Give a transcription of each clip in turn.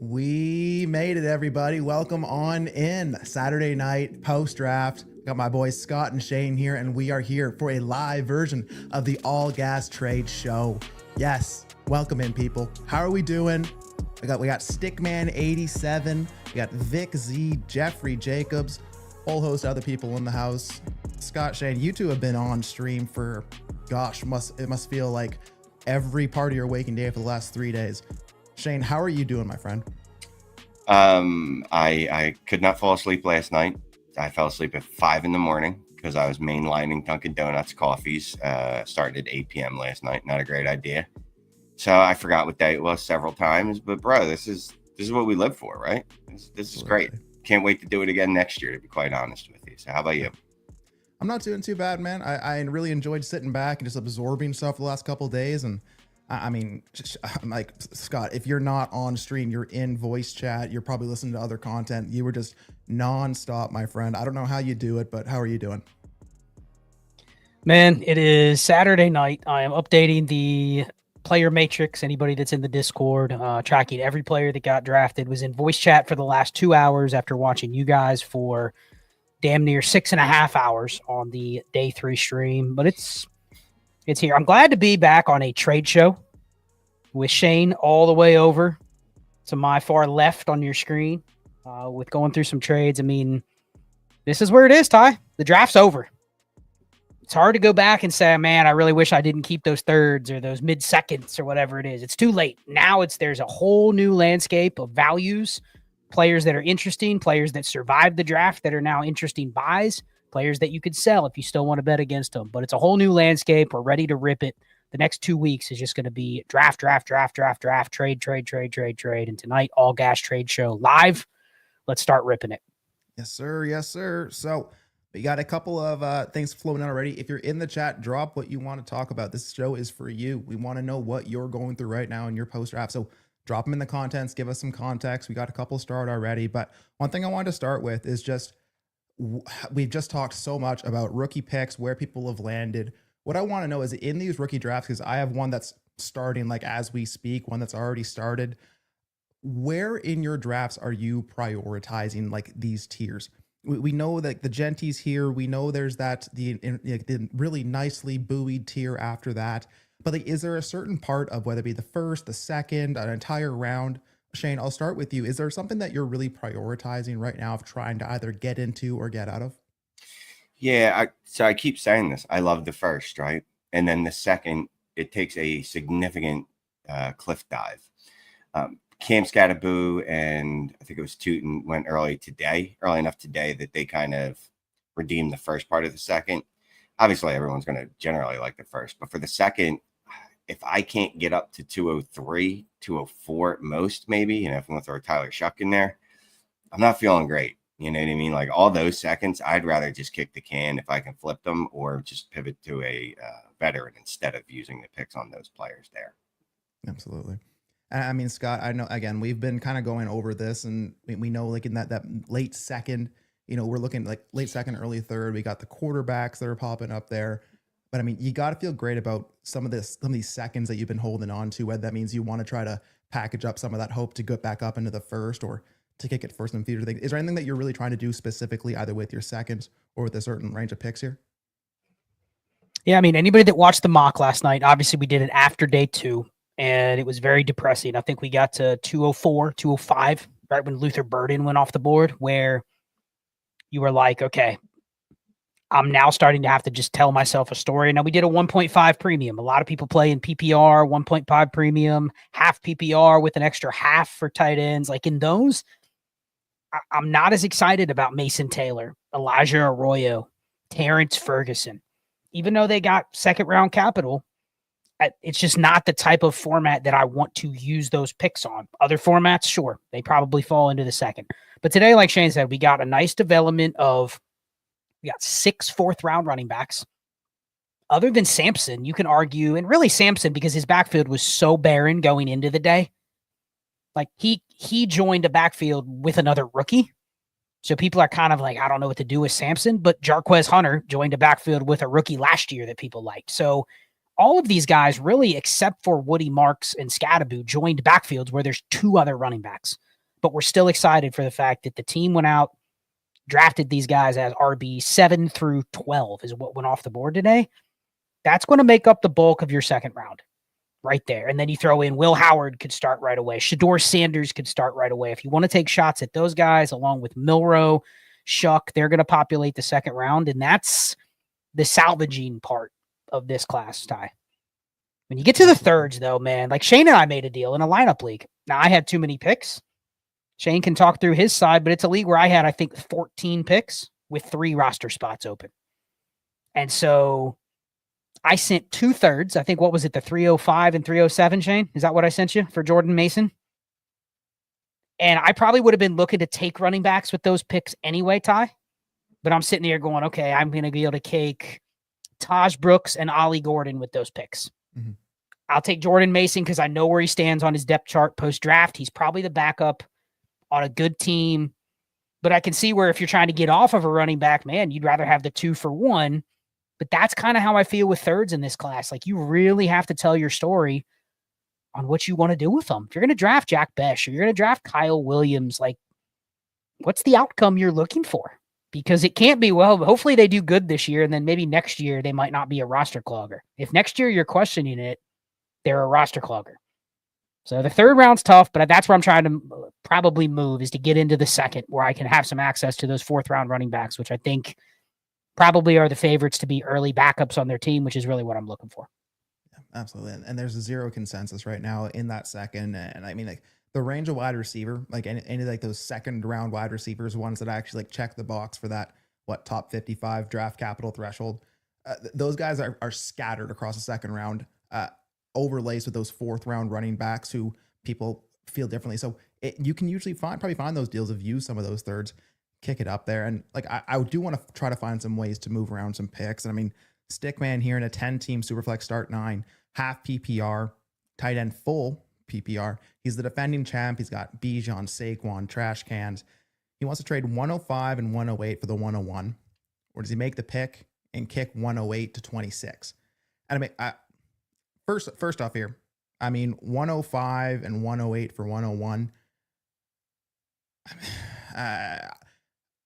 We made it, everybody. Welcome on in. Saturday night post-draft. Got my boys Scott and Shane here, and we are here for a live version of the All Gas Trade Show. Yes, welcome in, people. How are we doing? We got Stickman87, we got Vic Z, Jeffrey Jacobs, whole host of other people in the house. Scott, Shane, you two have been on stream for, gosh, it must feel like every part of your waking day for the last 3 days. Shane, how are you doing, my friend? I could not fall asleep last night. I fell asleep at 5 a.m. because I was mainlining Dunkin' Donuts coffees. Started at 8 p.m. last night. Not a great idea. So I forgot what day it was several times. But bro, this is what we live for, right? This is great. Can't wait to do it again next year, to be quite honest with you. So how about you? I'm not doing too bad, man. I really enjoyed sitting back and just absorbing stuff the last couple of days. And I mean, I'm like, Scott, if you're not on stream, you're in voice chat, you're probably listening to other content. You were just nonstop, my friend. I don't know how you do it, but how are you doing? Man, it is Saturday night. I am updating the player matrix. Anybody that's in the Discord, tracking every player that got drafted, was in voice chat for the last 2 hours after watching you guys for damn near 6.5 hours on the day 3 stream. But it's here. I'm glad to be back on a trade show with Shane all the way over to my far left on your screen, with going through some trades. I mean, this is where it is, Ty. The draft's over. It's hard to go back and say, man, I really wish I didn't keep those thirds or those mid-seconds or whatever it is. It's too late. Now there's a whole new landscape of values, players that are interesting, players that survived the draft that are now interesting buys, players that you could sell if you still want to bet against them. But it's a whole new landscape. We're ready to rip it. The next 2 weeks is just going to be draft, trade. And tonight, All Gas Trade Show live. Let's start ripping it. Yes, sir. Yes, sir. So we got a couple of things floating out already. If you're in the chat, drop what you want to talk about. This show is for you. We want to know what you're going through right now in your post-draft. So drop them in the contents. Give us some context. We got a couple started already. But one thing I wanted to start with is just, we've just talked so much about rookie picks, where people have landed. What I want to know is in these rookie drafts, because I have one that's starting like as we speak, one that's already started. Where in your drafts are you prioritizing like these tiers? We know that the Genties here, we know there's the really nicely buoyed tier after that. But like, is there a certain part of whether it be the first, the second, an entire round? Shane, I'll start with you. Is there something that you're really prioritizing right now of trying to either get into or get out of? Yeah, so I keep saying this. I love the first, right? And then the second, it takes a significant cliff dive. Cam Scattaboo and I think it was Tootin went early enough today that they kind of redeemed the first part of the second. Obviously, everyone's going to generally like the first, but for the second, if I can't get up to 203, 204 at most, maybe, if I'm going to throw Tyler Shuck in there, I'm not feeling great. You know what I mean? Like all those seconds, I'd rather just kick the can if I can flip them or just pivot to a veteran instead of using the picks on those players there. Absolutely. I mean, Scott, I know, again, we've been kind of going over this, and we know like in that late second, we're looking like late second, early third. We got the quarterbacks that are popping up there. But I mean, you got to feel great about some of these seconds that you've been holding on to, whether that means you want to try to package up some of that hope to get back up into the first or to kick it first in future things. Is there anything that you're really trying to do specifically either with your seconds or with a certain range of picks here? Yeah, I mean, anybody that watched the mock last night, obviously we did it after day 2. And it was very depressing. I think we got to 204, 205, right when Luther Burden went off the board, where you were like, okay, I'm now starting to have to just tell myself a story. Now, we did a 1.5 premium. A lot of people play in PPR, 1.5 premium, half PPR with an extra half for tight ends. Like in those, I'm not as excited about Mason Taylor, Elijah Arroyo, Terrence Ferguson. Even though they got second-round capital, it's just not the type of format that I want to use those picks on. Other formats, sure, they probably fall into the second. But today, like Shane said, we got a nice development of, we got 6 fourth-round running backs. Other than Sampson, you can argue, and really Sampson, because his backfield was so barren going into the day. Like, he joined a backfield with another rookie. So people are kind of like, I don't know what to do with Sampson. But Jarquez Hunter joined a backfield with a rookie last year that people liked. So all of these guys really, except for Woody Marks and Scadaboo, joined backfields where there's 2 other running backs. But we're still excited for the fact that the team went out, drafted these guys as RB 7 through 12 is what went off the board today. That's going to make up the bulk of your second round right there. And then you throw in Will Howard could start right away. Shador Sanders could start right away. If you want to take shots at those guys, along with Milroe, Shuck, they're going to populate the second round. And that's the salvaging part of this class, Ty. When you get to the thirds, though, man, like Shane and I made a deal in a lineup league. Now, I had too many picks. Shane can talk through his side, but it's a league where I had, I think, 14 picks with 3 roster spots open. And so I sent 2/3. I think, what was it, the 305 and 307, Shane? Is that what I sent you for Jordan Mason? And I probably would have been looking to take running backs with those picks anyway, Ty. But I'm sitting here going, okay, I'm going to be able to take Taj Brooks and Ollie Gordon with those picks. Mm-hmm. I'll take Jordan Mason because I know where he stands on his depth chart post-draft. He's probably the backup on a good team. But I can see where if you're trying to get off of a running back, man, you'd rather have the 2 for 1. But that's kind of how I feel with thirds in this class. Like, you really have to tell your story on what you want to do with them. If you're going to draft Jack Besh or you're going to draft Kyle Williams, like, what's the outcome you're looking for? Because it can't be, well, hopefully they do good this year, and then maybe next year they might not be a roster clogger. If next year you're questioning it, they're a roster clogger. So the third round's tough, but that's where I'm trying to probably move, is to get into the second where I can have some access to those 4th round running backs, which I think probably are the favorites to be early backups on their team, which is really what I'm looking for. Yeah, absolutely. And there's a 0 consensus right now in that second. And I mean, like, the range of wide receiver, like any like those second round wide receivers, ones that actually like check the box for that, top 55 draft capital threshold. Those guys are scattered across the second round, overlays with those 4th round running backs who people feel differently. So you can usually probably find those deals of use some of those thirds, kick it up there. And like, I do want to try to find some ways to move around some picks. And I mean, Stickman here in a 10-team Superflex start 9, half PPR, tight end full PPR. He's the defending champ. He's got Bijan, Saquon, trash cans. He wants to trade 105 and 108 for the 101. Or does he make the pick and kick 108 to 26? And I mean, first off here, I mean, 105 and 108 for 101.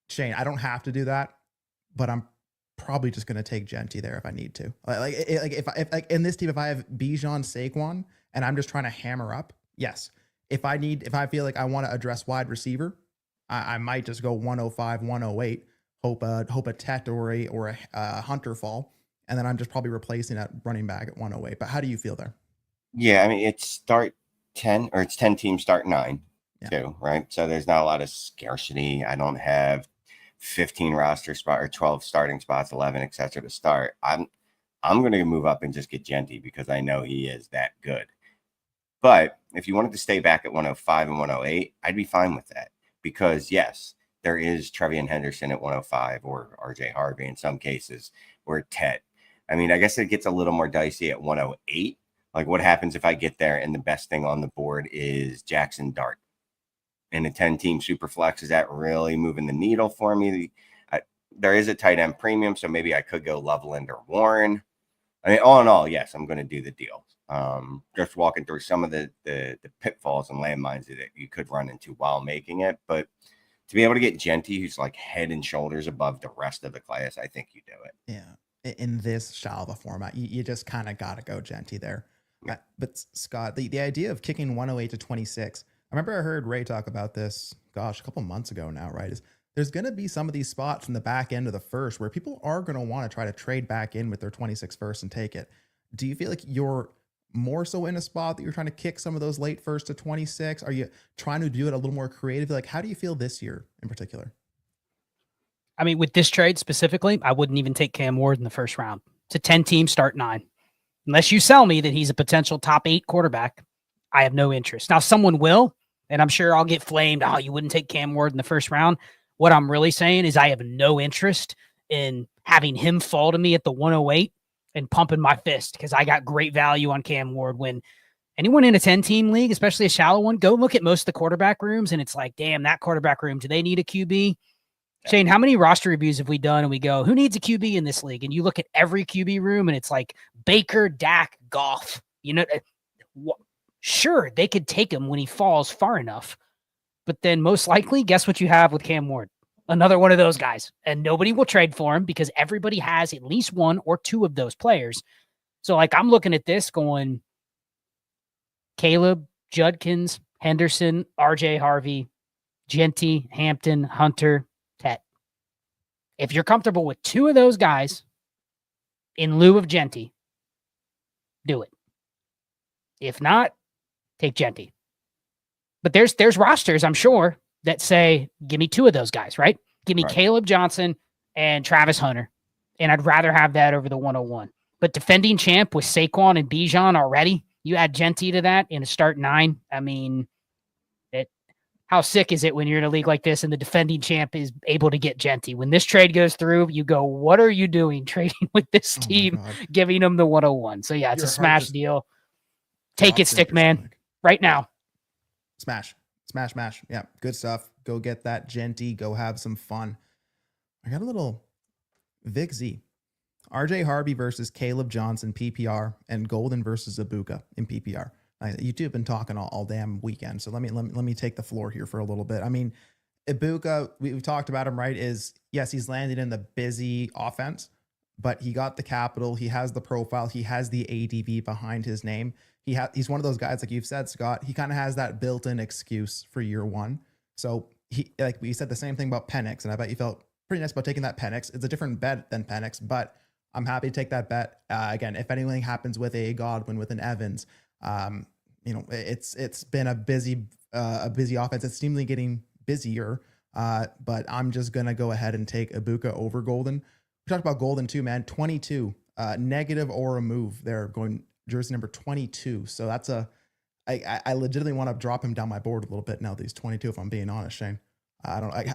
Shane, I don't have to do that, but I'm probably just going to take Genty there if I need to. If like in this team, if I have Bijan, Saquon, and I'm just trying to hammer up, yes. If I feel like I want to address wide receiver, I might just go 105, 108, hope a Tet or a Hunter fall, and then I'm just probably replacing that running back at 108. But how do you feel there? Yeah, I mean, it's start 10, or it's 10 teams start 9 too, right? So there's not a lot of scarcity. I don't have 15 roster spot or 12 starting spots, 11, etc. to start. I'm going to move up and just get Genty because I know he is that good. But if you wanted to stay back at 105 and 108, I'd be fine with that because yes, there is Trevian Henderson at 105 or RJ Harvey in some cases, or Tet. I mean, I guess it gets a little more dicey at 108. Like, what happens if I get there and the best thing on the board is Jackson Dart? In a 10-team super flex, is that really moving the needle for me? There is a tight end premium, so maybe I could go Loveland or Warren. I mean, all in all, yes, I'm going to do the deal. Just walking through some of the pitfalls and landmines that you could run into while making it. But to be able to get Genty, who's like head and shoulders above the rest of the class, I think you do it. Yeah. In this style of a format, you just kind of got to go Genty there. Yeah. But Scott, the idea of kicking 108 to 26, I remember I heard Ray talk about this, a couple months ago now, right? There's going to be some of these spots in the back end of the first where people are going to want to try to trade back in with their 26 first and take it. Do you feel like you're more so in a spot that you're trying to kick some of those late first to 26? Are you trying to do it a little more creative? Like, how do you feel this year in particular? I mean, with this trade specifically, I wouldn't even take Cam Ward in the first round. It's a 10-team start 9. Unless you sell me that he's a potential top 8 quarterback, I have no interest. Now, someone will, and I'm sure I'll get flamed. Oh, you wouldn't take Cam Ward in the first round. What I'm really saying is I have no interest in having him fall to me at the 108 and pumping my fist because I got great value on Cam Ward. When anyone in a 10-team league, especially a shallow one, go look at most of the quarterback rooms, and it's like, damn, that quarterback room, do they need a QB? Shane, how many roster reviews have we done and we go, who needs a QB in this league? And you look at every QB room and it's like Baker, Dak, Goff. You know, sure, they could take him when he falls far enough. But then most likely, guess what you have with Cam Ward? Another one of those guys. And nobody will trade for him because everybody has at least one or two of those players. So, like, I'm looking at this going, Caleb, Judkins, Henderson, RJ Harvey, Genty, Hampton, Hunter, Tet. If you're comfortable with two of those guys in lieu of Genty, do it. If not, take Genty. But there's rosters, I'm sure, that say, give me two of those guys, right? Give me Caleb Johnson and Travis Hunter. And I'd rather have that over the 101. But defending champ with Saquon and Bijan already, you add Genty to that in a start 9. I mean, how sick is it when you're in a league like this and the defending champ is able to get Genty? When this trade goes through, you go, what are you doing trading with this team, giving them the 101? So, yeah, it's a smash deal. Take it, stick man, right now. Smash. Yeah, good stuff. Go get that Genty. Go have some fun. I got a little Vic Z. RJ Harvey versus Caleb Johnson, PPR, and Golden versus Ibuka in PPR. You two have been talking all damn weekend, so let me take the floor here for a little bit. I mean, Ibuka, we've talked about him, right? Is yes, he's landed in the busy offense, but he got the capital. He has the profile. He has the ADV behind his name. He's one of those guys, like you've said, Scott. He kind of has that built-in excuse for year one. So he, like we said, the same thing about Penix, and I bet you felt pretty nice about taking that Penix. It's a different bet than Penix, but I'm happy to take that bet. Again, if anything happens with a Godwin, with an Evans. It's been a busy offense. It's seemingly getting busier, but I'm just gonna go ahead and take Ibuka over Golden. We talked about Golden too, man. 22, negative or a move there, going jersey number 22. So that's I legitimately want to drop him down my board a little bit now that he's 22. If I'm being honest, Shane.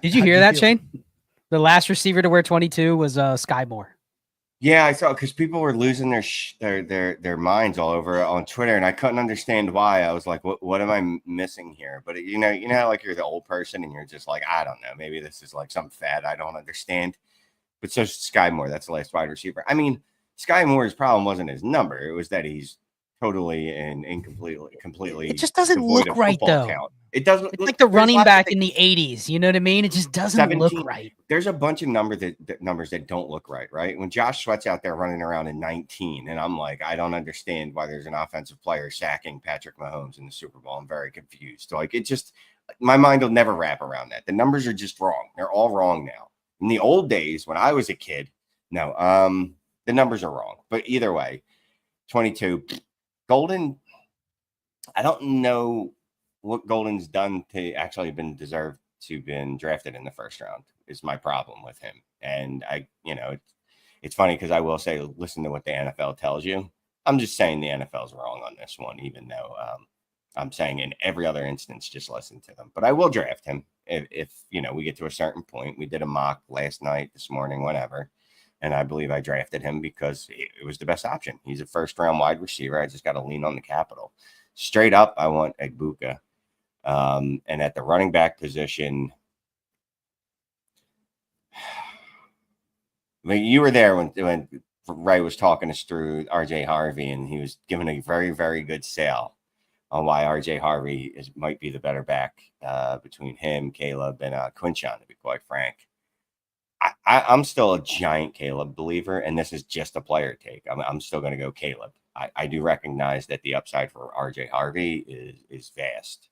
Did you hear that, Shane? The last receiver to wear 22 was Sky Moore. Yeah, I saw, because people were losing their minds all over on Twitter, and I couldn't understand why. I was like, what am I missing here? But you know how like you're the old person and you're just like, I don't know, maybe this is like some fad I don't understand. But so Sky Moore, that's the last wide receiver. I mean, Sky Moore's problem wasn't his number; it was that he's totally and completely. It just doesn't look right, though. Count. It doesn't. It's like the running back in the 80s. You know what I mean? It just doesn't look right. There's a bunch of numbers that don't look right. Right? When Josh Sweat's out there running around in 19, and I'm like, I don't understand why there's an offensive player sacking Patrick Mahomes in the Super Bowl. I'm very confused. Like, it just, my mind will never wrap around that. The numbers are just wrong. They're all wrong now. In the old days when I was a kid, no, the numbers are wrong. But either way, 22, Golden. I don't know what Golden's done to actually been deserved to been drafted in the first round is my problem with him. And it's funny because I will say, listen to what the NFL tells you. I'm just saying the NFL's wrong on this one, even though I'm saying in every other instance, just listen to them. But I will draft him if we get to a certain point. We did a mock last night, this morning, whatever. And I believe I drafted him because it was the best option. He's a first-round wide receiver. I just got to lean on the capital. Straight up, I want Ibuka. And at the running back position, I mean, you were there when Ray was talking us through RJ Harvey, and he was giving a very, very good sale on why RJ Harvey might be the better back between him, Caleb, and Quinshawn, to be quite frank. I'm still a giant Caleb believer, and this is just a player take. I'm still going to go Caleb. I do recognize that the upside for RJ Harvey is vast.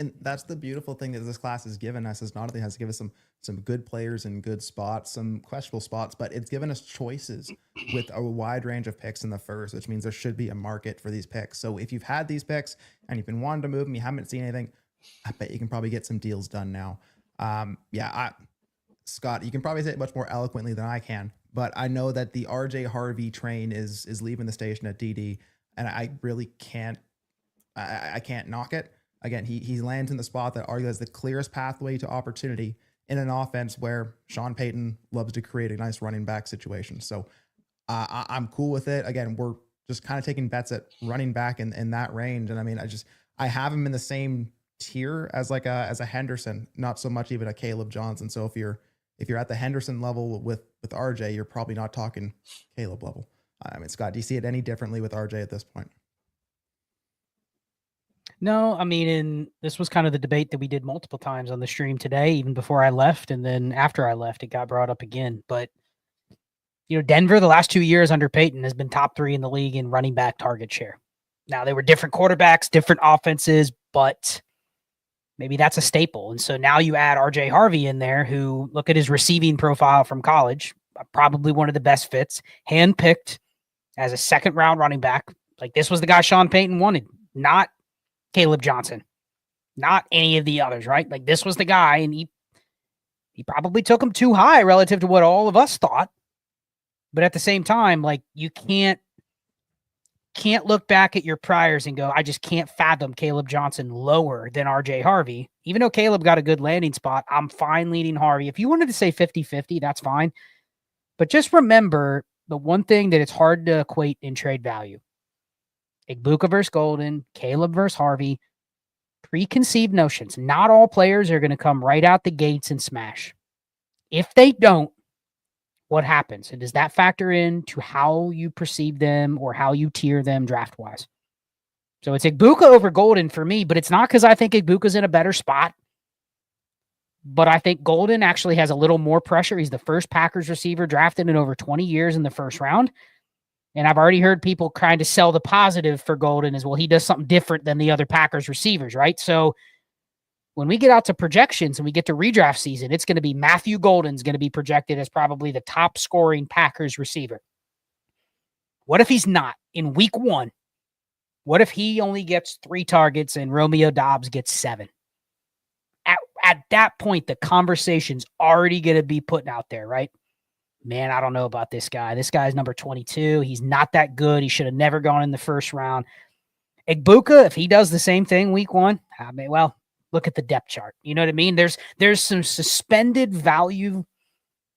And that's the beautiful thing that this class has given us, is not only has given us some good players in good spots, some questionable spots, but it's given us choices with a wide range of picks in the first, which means there should be a market for these picks. So if you've had these picks and you've been wanting to move them, you haven't seen anything, I bet you can probably get some deals done now. Scott, you can probably say it much more eloquently than I can, but I know that the RJ Harvey train is leaving the station at DD, and I really can't, I can't knock it. Again, he lands in the spot that arguably has the clearest pathway to opportunity in an offense where Sean Payton loves to create a nice running back situation. So I'm cool with it. Again, we're just kind of taking bets at running back in that range. And I mean, I have him in the same tier as like a Henderson, not so much even a Caleb Johnson. So if you're at the Henderson level with RJ, you're probably not talking Caleb level. I mean, Scott, do you see it any differently with RJ at this point? No, I mean, and this was kind of the debate that we did multiple times on the stream today, even before I left. And then after I left, it got brought up again. But, Denver, the last 2 years under Peyton, has been top 3 in the league in running back target share. Now, they were different quarterbacks, different offenses, but maybe that's a staple. And so now you add RJ Harvey in there, who, look at his receiving profile from college, probably one of the best fits, handpicked as a second-round running back. Like, this was the guy Sean Payton wanted, not Caleb Johnson, not any of the others, right? Like, this was the guy, and he probably took him too high relative to what all of us thought. But at the same time, like, you can't look back at your priors and go, I just can't fathom Caleb Johnson lower than RJ Harvey. Even though Caleb got a good landing spot, I'm fine leading Harvey. If you wanted to say 50-50, that's fine. But just remember the one thing that it's hard to equate in trade value. Igbuka versus Golden, Caleb versus Harvey, preconceived notions. Not all players are going to come right out the gates and smash. If they don't, what happens? And does that factor into how you perceive them or how you tier them draft-wise? So it's Igbuka over Golden for me, but it's not because I think Igbuka's in a better spot. But I think Golden actually has a little more pressure. He's the first Packers receiver drafted in over 20 years in the first round. And I've already heard people kind of sell the positive for Golden as well. He does something different than the other Packers receivers, right? So when we get out to projections and we get to redraft season, it's going to be Matthew Golden's going to be projected as probably the top scoring Packers receiver. What if he's not in week 1? What if he only gets 3 targets and Romeo Doubs gets 7? At that point, the conversation's already going to be put out there, right? Man, I don't know about this guy. This guy's number 22. He's not that good. He should have never gone in the first round. Igbuka, if he does the same thing week 1, I mean, well, look at the depth chart. You know what I mean? There's some suspended value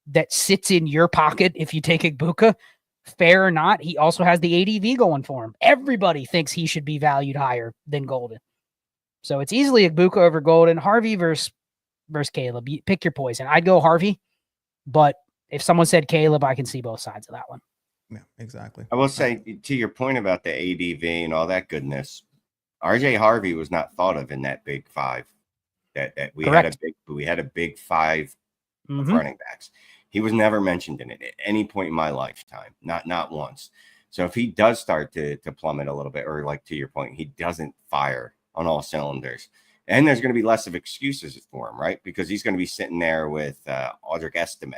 that sits in your pocket if you take Igbuka. Fair or not, he also has the ADV going for him. Everybody thinks he should be valued higher than Golden. So it's easily Igbuka over Golden. Harvey versus Caleb. You pick your poison. I'd go Harvey, but if someone said Caleb, I can see both sides of that one. Yeah, exactly. I will say, to your point about the ADV and all that goodness, RJ Harvey was not thought of in that big 5. That we Correct. had a big 5 of running backs. He was never mentioned in it at any point in my lifetime, not once. So if he does start to plummet a little bit, or like to your point, he doesn't fire on all cylinders, and there's going to be less of excuses for him, right? Because he's going to be sitting there with Audric Estime,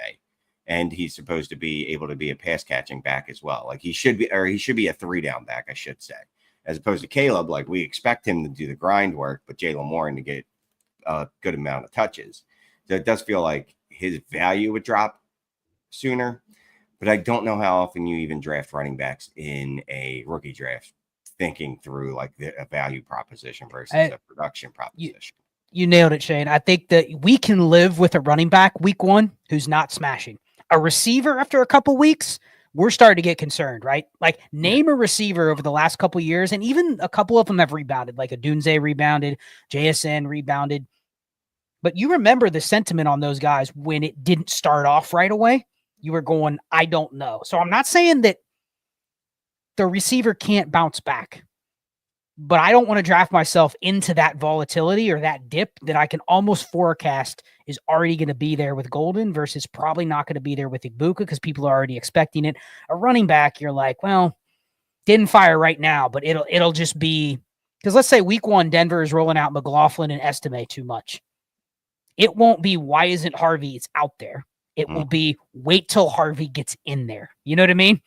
and he's supposed to be able to be a pass catching back as well. Like he should be a 3-down back, I should say, as opposed to Caleb. Like we expect him to do the grind work, but Jalen Warren to get a good amount of touches. So it does feel like his value would drop sooner, but I don't know how often you even draft running backs in a rookie draft, thinking through like a value proposition versus a production proposition. You nailed it, Shane. I think that we can live with a running back week 1 who's not smashing. A receiver after a couple weeks, we're starting to get concerned, right? Like name a receiver over the last couple years, and even a couple of them have rebounded, like Odunze rebounded, JSN rebounded. But you remember the sentiment on those guys when it didn't start off right away. You were going, I don't know. So I'm not saying that the receiver can't bounce back, but I don't want to draft myself into that volatility or that dip that I can almost forecast is already going to be there with Golden versus probably not going to be there with Igbuka because people are already expecting it. A running back, you're like, well, didn't fire right now, but it'll just be because let's say week 1, Denver is rolling out McLaughlin and Estime too much. It won't be why isn't Harvey? It's out there. It will be wait till Harvey gets in there. You know what I mean?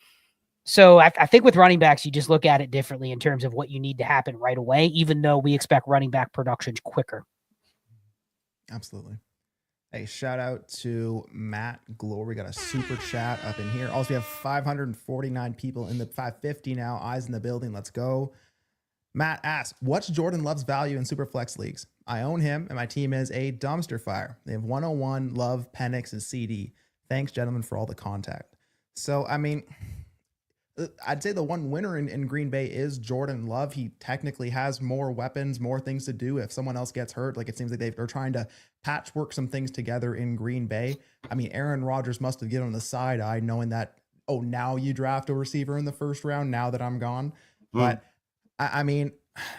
So I think with running backs, you just look at it differently in terms of what you need to happen right away, even though we expect running back production quicker. Absolutely. Hey, shout out to Matt Glory. We got a super chat up in here. Also, we have 549 people in the 550 now. Eyes in the building. Let's go. Matt asks, what's Jordan Love's value in super flex leagues? I own him, and my team is a dumpster fire. They have 101, Love, Penix, and CD. Thanks, gentlemen, for all the contact. So, I mean, I'd say the one winner in Green Bay is Jordan Love. He technically has more weapons, more things to do. If someone else gets hurt, like it seems like they're trying to patchwork some things together in Green Bay. I mean, Aaron Rodgers must have given him the side eye knowing that, oh, now you draft a receiver in the first round now that I'm gone. But I mean,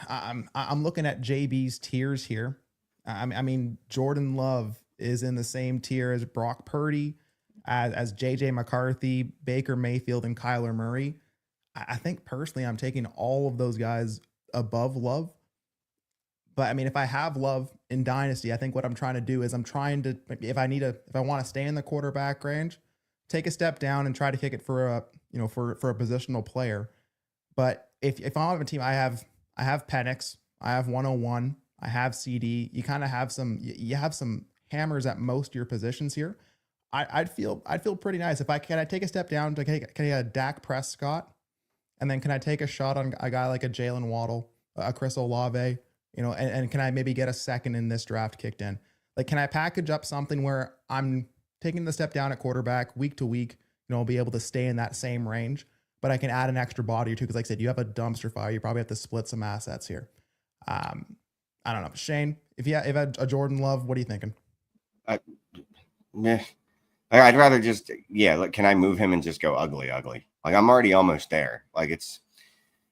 I'm looking at JB's tiers here. I mean, Jordan Love is in the same tier as Brock Purdy, as JJ McCarthy, Baker Mayfield, and Kyler Murray. I think personally, I'm taking all of those guys above Love. But I mean, if I have Love in Dynasty, I think what I'm trying to do is I'm trying to, if I want to stay in the quarterback range, take a step down and try to kick it for a, for a positional player. But if I have a team, I have Penix, I have 101, I have CD. You kind of have you have some hammers at most of your positions here. I'd feel pretty nice if I take a step down to can I get a Dak Prescott, and then can I take a shot on a guy like a Jalen Waddle, a Chris Olave, and can I maybe get a second in this draft kicked in? Like, can I package up something where I'm taking the step down at quarterback week to week, I'll be able to stay in that same range, but I can add an extra body or two because, like I said, you have a dumpster fire. You probably have to split some assets here. I don't know, Shane. If you have a Jordan Love, what are you thinking? I'd rather just, can I move him and just go ugly? Like, I'm already almost there. Like,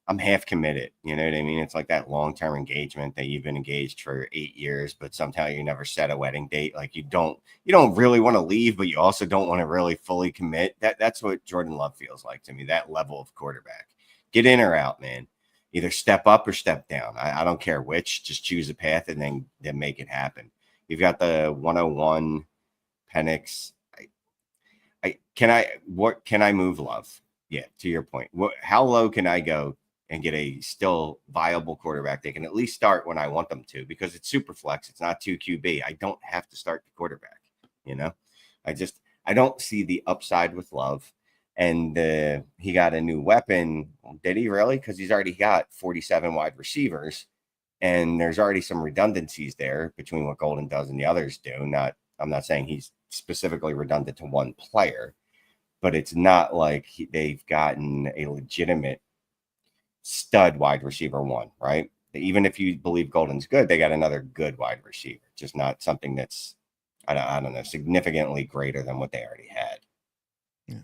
I'm half committed. You know what I mean? It's like that long-term engagement that you've been engaged for 8 years, but somehow you never set a wedding date. Like, you don't really want to leave, but you also don't want to really fully commit. That's what Jordan Love feels like to me, that level of quarterback. Get in or out, man. Either step up or step down. I don't care which. Just choose a path and then make it happen. You've got the 101 Penix. Can I move Love? Yeah, to your point. How low can I go and get a still viable quarterback they can at least start when I want them to? Because it's super flex. It's not 2 QB. I don't have to start the quarterback. I don't see the upside with Love. And he got a new weapon. Did he really? Because he's already got 47 wide receivers. And there's already some redundancies there between what Golden does and the others do. I'm not saying he's specifically redundant to one player, but it's not like they've gotten a legitimate stud wide receiver one, right? Even if you believe Golden's good, they got another good wide receiver, just not something that's, I don't know, significantly greater than what they already had. Yeah.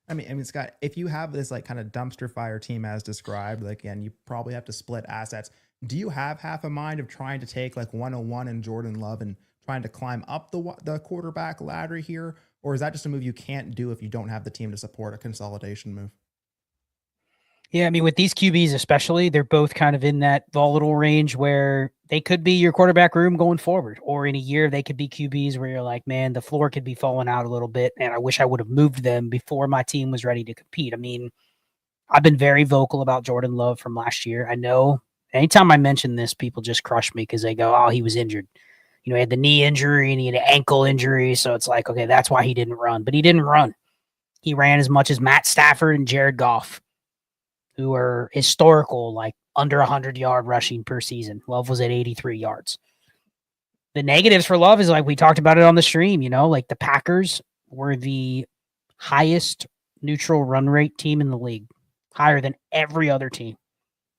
I mean, Scott, if you have this like kind of dumpster fire team as described, like, again, you probably have to split assets. Do you have half a mind of trying to take like 101 and Jordan Love and trying to climb up the quarterback ladder here? Or is that just a move you can't do if you don't have the team to support a consolidation move? Yeah, I mean, with these QBs especially, they're both kind of in that volatile range where they could be your quarterback room going forward, or in a year they could be QBs where you're like, man, the floor could be falling out a little bit, and I wish I would have moved them before my team was ready to compete. I mean, I've been very vocal about Jordan Love from last year. I know anytime I mention this, people just crush me because they go, oh, he was injured. He had the knee injury and he had an ankle injury, so it's like, okay, that's why he didn't run. But he didn't run. He ran as much as Matt Stafford and Jared Goff, who are historical, like under 100-yard rushing per season. Love was at 83 yards. The negatives for Love is like we talked about it on the stream, like the Packers were the highest neutral run rate team in the league, higher than every other team.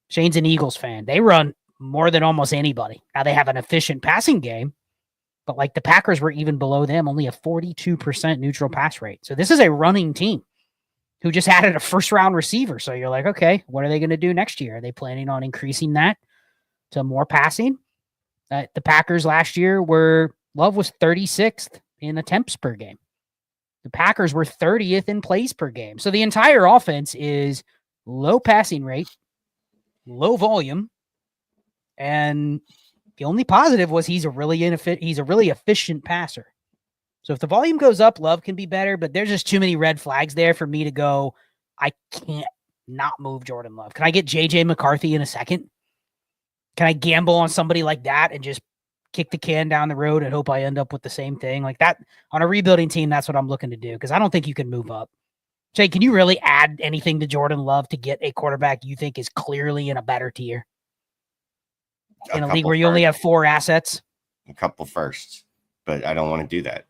Shane's an Eagles fan. They run more than almost anybody. Now they have an efficient passing game, but like the Packers were even below them, only a 42% neutral pass rate. So this is a running team who just added a first-round receiver. So you're like, okay, what are they going to do next year? Are they planning on increasing that to more passing? The Packers last year Love was 36th in attempts per game. The Packers were 30th in plays per game. So the entire offense is low passing rate, low volume, and the only positive was he's a really efficient passer. So if the volume goes up, Love can be better, but there's just too many red flags there for me to go, I can't not move Jordan Love. Can I get JJ McCarthy in a second? Can I gamble on somebody like that and just kick the can down the road and hope I end up with the same thing? Like that on a rebuilding team, that's what I'm looking to do because I don't think you can move up. Jay, can you really add anything to Jordan Love to get a quarterback you think is clearly in a better tier? In a league where you only have 4 assets? A couple firsts, but I don't want to do that.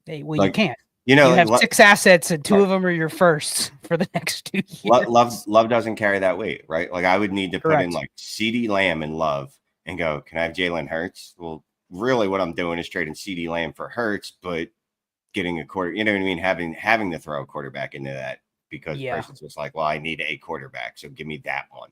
Hey, well, you can't. You know, You like have 6 assets and 2 of them are your firsts for the next 2 years. Love doesn't carry that weight, right? Like I would need to put in Correct. like CD Lamb and Love and go, can I have Jalen Hurts? Well, really what I'm doing is trading CD Lamb for Hurts, but getting a quarter, you know what I mean? Having to throw a quarterback into that because the person's just like, well, I need a quarterback, so give me that one.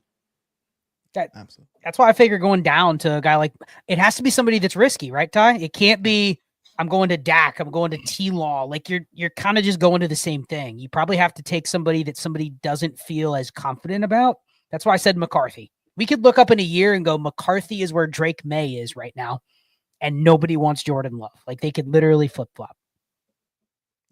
Absolutely. That's why I figure going down to a guy like, it has to be somebody that's risky, right, Ty? It can't be, I'm going to Dak, I'm going to T-Law. Like you're kind of just going to the same thing. You probably have to take somebody that somebody doesn't feel as confident about. That's why I said McCarthy. We could look up in a year and go, McCarthy is where Drake May is right now, and nobody wants Jordan Love. Like they could literally flip-flop.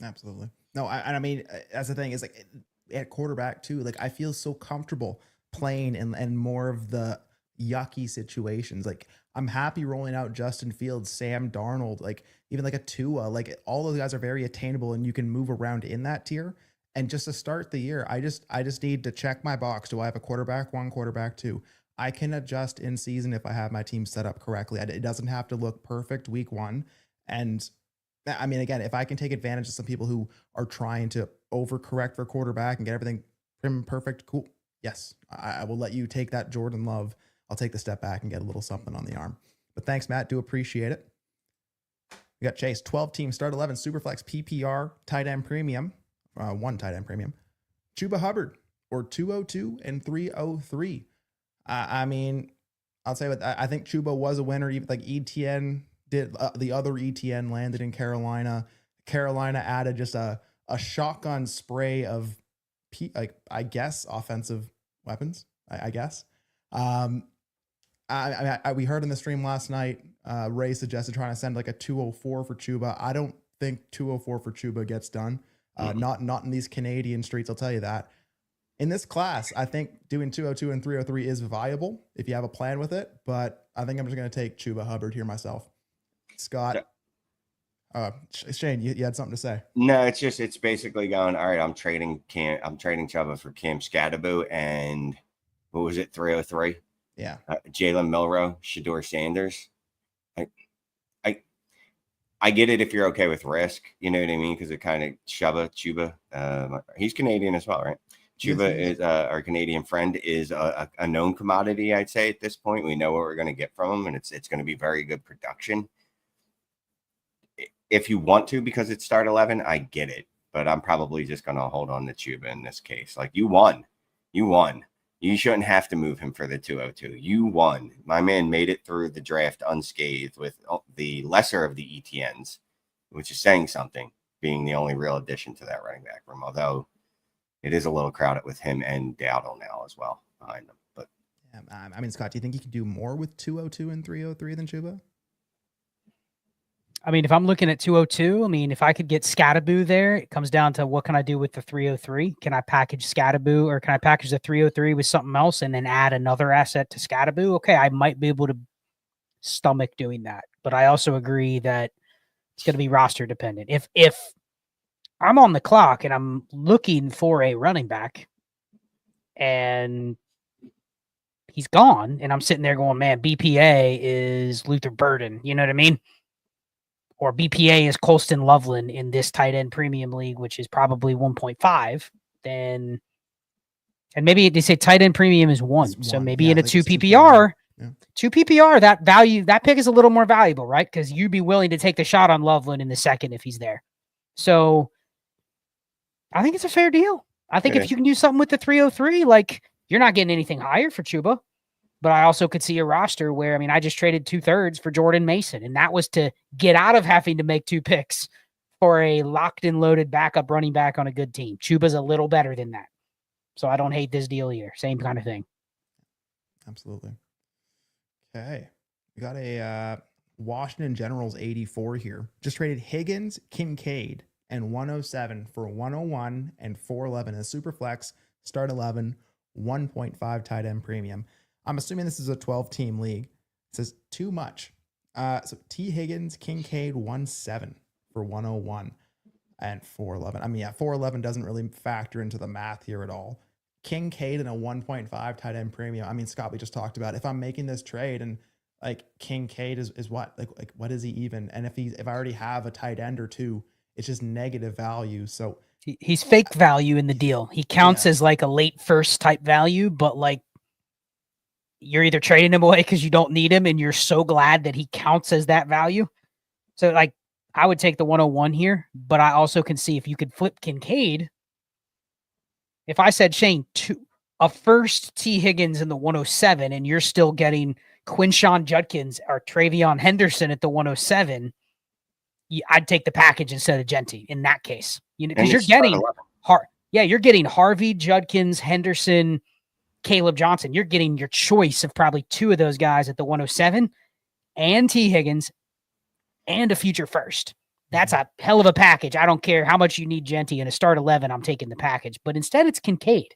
Absolutely. No, I mean, that's the thing is like at quarterback too, like I feel so comfortable playing in more of the yucky situations. Like I'm happy rolling out Justin Fields, Sam Darnold, like even like a Tua, like all those guys are very attainable and you can move around in that tier. And just to start the year, I just need to check my box. Do I have a quarterback 1, quarterback 2? I can adjust in season if I have my team set up correctly. It doesn't have to look perfect week 1. And I mean, again, if I can take advantage of some people who are trying to overcorrect for quarterback and get everything prim perfect, cool. Yes, I will let you take that Jordan Love. I'll take the step back and get a little something on the arm. But thanks, Matt. Do appreciate it. We got Chase, 12 team, start 11, Superflex, PPR, tight end premium, 1 tight end premium, Chuba Hubbard, or 202 and 303. I mean, I'll say what I think Chuba was a winner. Even like ETN did, the other ETN landed in Carolina. Carolina added just a shotgun spray of, like I guess, offensive weapons. I guess. We heard in the stream last night, Ray suggested trying to send like a 204 for Chuba. I don't think 204 for Chuba gets done. Not in these Canadian streets, I'll tell you that. In this class, I think doing 202 and 303 is viable if you have a plan with it, but I think I'm just going to take Chuba Hubbard here myself. Scott, Shane, you had something to say? No, it's basically going, all right, I'm trading Chuba for Cam Scatterboo and what was it, 303? Yeah. Jalen Milroe, Shador Sanders. I get it if you're okay with risk, you know what I mean? Because it kind of Chuba. He's Canadian as well, right? Chuba is our Canadian friend, is a known commodity, I'd say at this point. We know what we're going to get from him, and it's going to be very good production. If you want to, because it's start 11, I get it, but I'm probably just going to hold on to Chuba in this case. Like you won. You shouldn't have to move him for the 202. You won. My man made it through the draft unscathed with the lesser of the ETNs, which is saying something, being the only real addition to that running back room. Although it is a little crowded with him and Dowdle now as well behind them. But yeah, I mean, Scott, do you think you could do more with 202 and 303 than Chuba? I mean, if I'm looking at 202, I mean, if I could get Scatterboo there, it comes down to what can I do with the 303? Can I package Scatterboo, or can I package the 303 with something else and then add another asset to Scatterboo? Okay, I might be able to stomach doing that. But I also agree that it's going to be roster dependent. If I'm on the clock and I'm looking for a running back and he's gone and I'm sitting there going, man, BPA is Luther Burden. You know what I mean? Or BPA is Colston Loveland in this tight end premium league, which is probably 1.5, then, and maybe they say tight end premium is 1. So maybe in a 2 PPR, 2 PPR, that value, that pick is a little more valuable, right? Because you'd be willing to take the shot on Loveland in the second if he's there. So I think it's a fair deal. I think if you can do something with the 303, like you're not getting anything higher for Chuba. But I also could see a roster where, I mean, I just traded 2/3 for Jordan Mason, and that was to get out of having to make 2 picks for a locked and loaded backup running back on a good team. Chuba's a little better than that. So I don't hate this deal either. Same kind of thing. Absolutely. Okay. We got a Washington Generals 84 here. Just traded Higgins, Kincaid, and 107 for 101 and 411. A super flex, start 11, 1.5 tight end premium. I'm assuming this is a 12-team league. It says too much. So T. Higgins, Kincaid, 1-7 for 101 and 411. I mean, yeah, 411 doesn't really factor into the math here at all. Kincaid and a 1.5 tight end premium. I mean, Scott, we just talked about if I'm making this trade and like Kincaid is what? Like what is he even? And if I already have a tight end or 2 it's just negative value. So he's fake value in the deal. He counts as like a late first type value, but like you're either trading him away because you don't need him and you're so glad that he counts as that value. So like I would take the 101 here, but I also can see if you could flip Kincaid. If I said, Shane, a first T. Higgins in the 107 and you're still getting Quinshon Judkins or Travion Henderson at the 107, I'd take the package instead of Genty in that case. You know, because you're getting you're getting Harvey, Judkins, Henderson, Caleb Johnson. You're getting your choice of probably two of those guys at the 107 and T. Higgins and a future first. That's a hell of a package. I don't care how much you need Genty in a start 11. I'm taking the package, but instead it's Kincaid.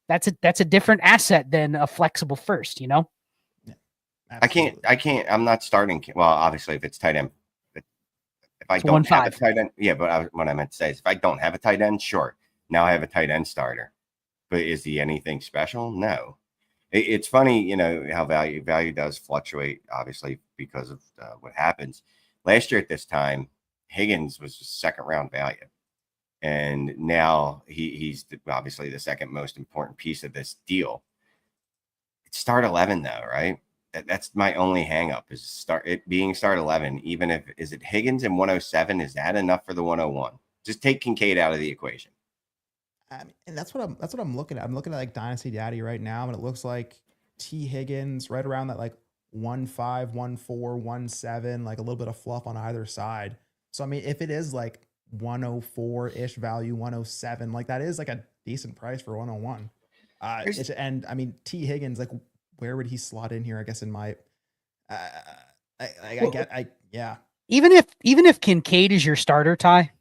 That's a different asset than a flexible first, you know? Yeah, I'm not starting. Well, obviously if it's tight end, if I don't have a tight end, but what I meant to say is if I don't have a tight end, sure. Now I have a tight end starter, but is he anything special? No. It's funny, you know, how value does fluctuate, obviously, because of what happens. Last year at this time, Higgins was second round value. And now he's obviously the second most important piece of this deal. It's start 11 though, right? That's my only hang up is being start 11. Even if is it Higgins and 107, is that enough for the 101? Just take Kincaid out of the equation. And that's what I'm looking at. I'm looking at like Dynasty Daddy right now, and it looks like T. Higgins right around that like 1.5, 1.4, 1.7, like a little bit of fluff on either side. So I mean, if it is like 104-ish value, 107, like that is like a decent price for 101. And I mean, T. Higgins, like where would he slot in here? I guess in my, Even if Kincaid is your starter, Ty,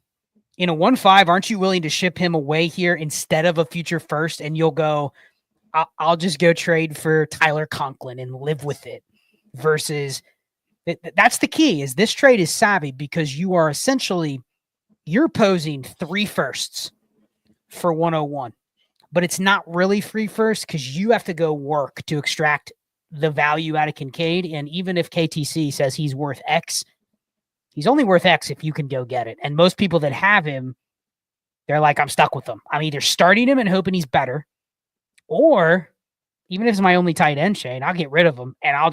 in a 1.5, aren't you willing to ship him away here instead of a future first? And you'll go, I'll just go trade for Tyler Conklin and live with it. Versus that's the key is this trade is savvy because you are essentially you're posing 3 firsts for 101, but it's not really 3 firsts because you have to go work to extract the value out of Kincaid. And even if KTC says he's worth X, he's only worth X if you can go get it. And most people that have him, they're like, I'm stuck with him. I'm either starting him and hoping he's better, or even if it's my only tight end, Shane, I'll get rid of him and I'll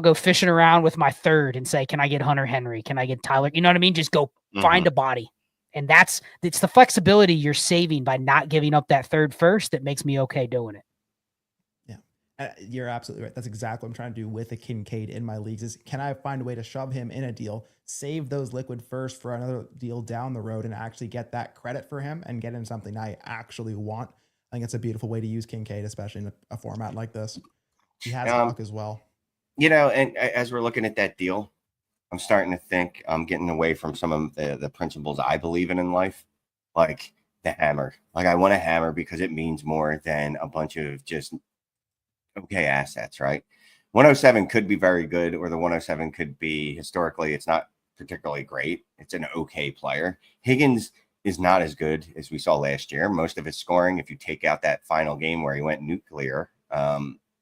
go fishing around with my third and say, can I get Hunter Henry? Can I get Tyler? You know what I mean? Just go find a body. And it's the flexibility you're saving by not giving up that third first that makes me okay doing it. Yeah, you're absolutely right. That's exactly what I'm trying to do with a Kincaid in my leagues is can I find a way to shove him in a deal, save those liquid first for another deal down the road and actually get that credit for him and get him something I actually want. I think it's a beautiful way to use Kincaid, especially in a format like this. He has luck as well. You know, and as we're looking at that deal, I'm starting to think I'm getting away from some of the principles I believe in life, like the hammer. Like I want a hammer because it means more than a bunch of just okay assets, right? 107 could be very good, or the 107 could be historically, it's not particularly great. It's an okay player. Higgins is not as good as we saw last year. Most of his scoring, if you take out that final game where he went nuclear,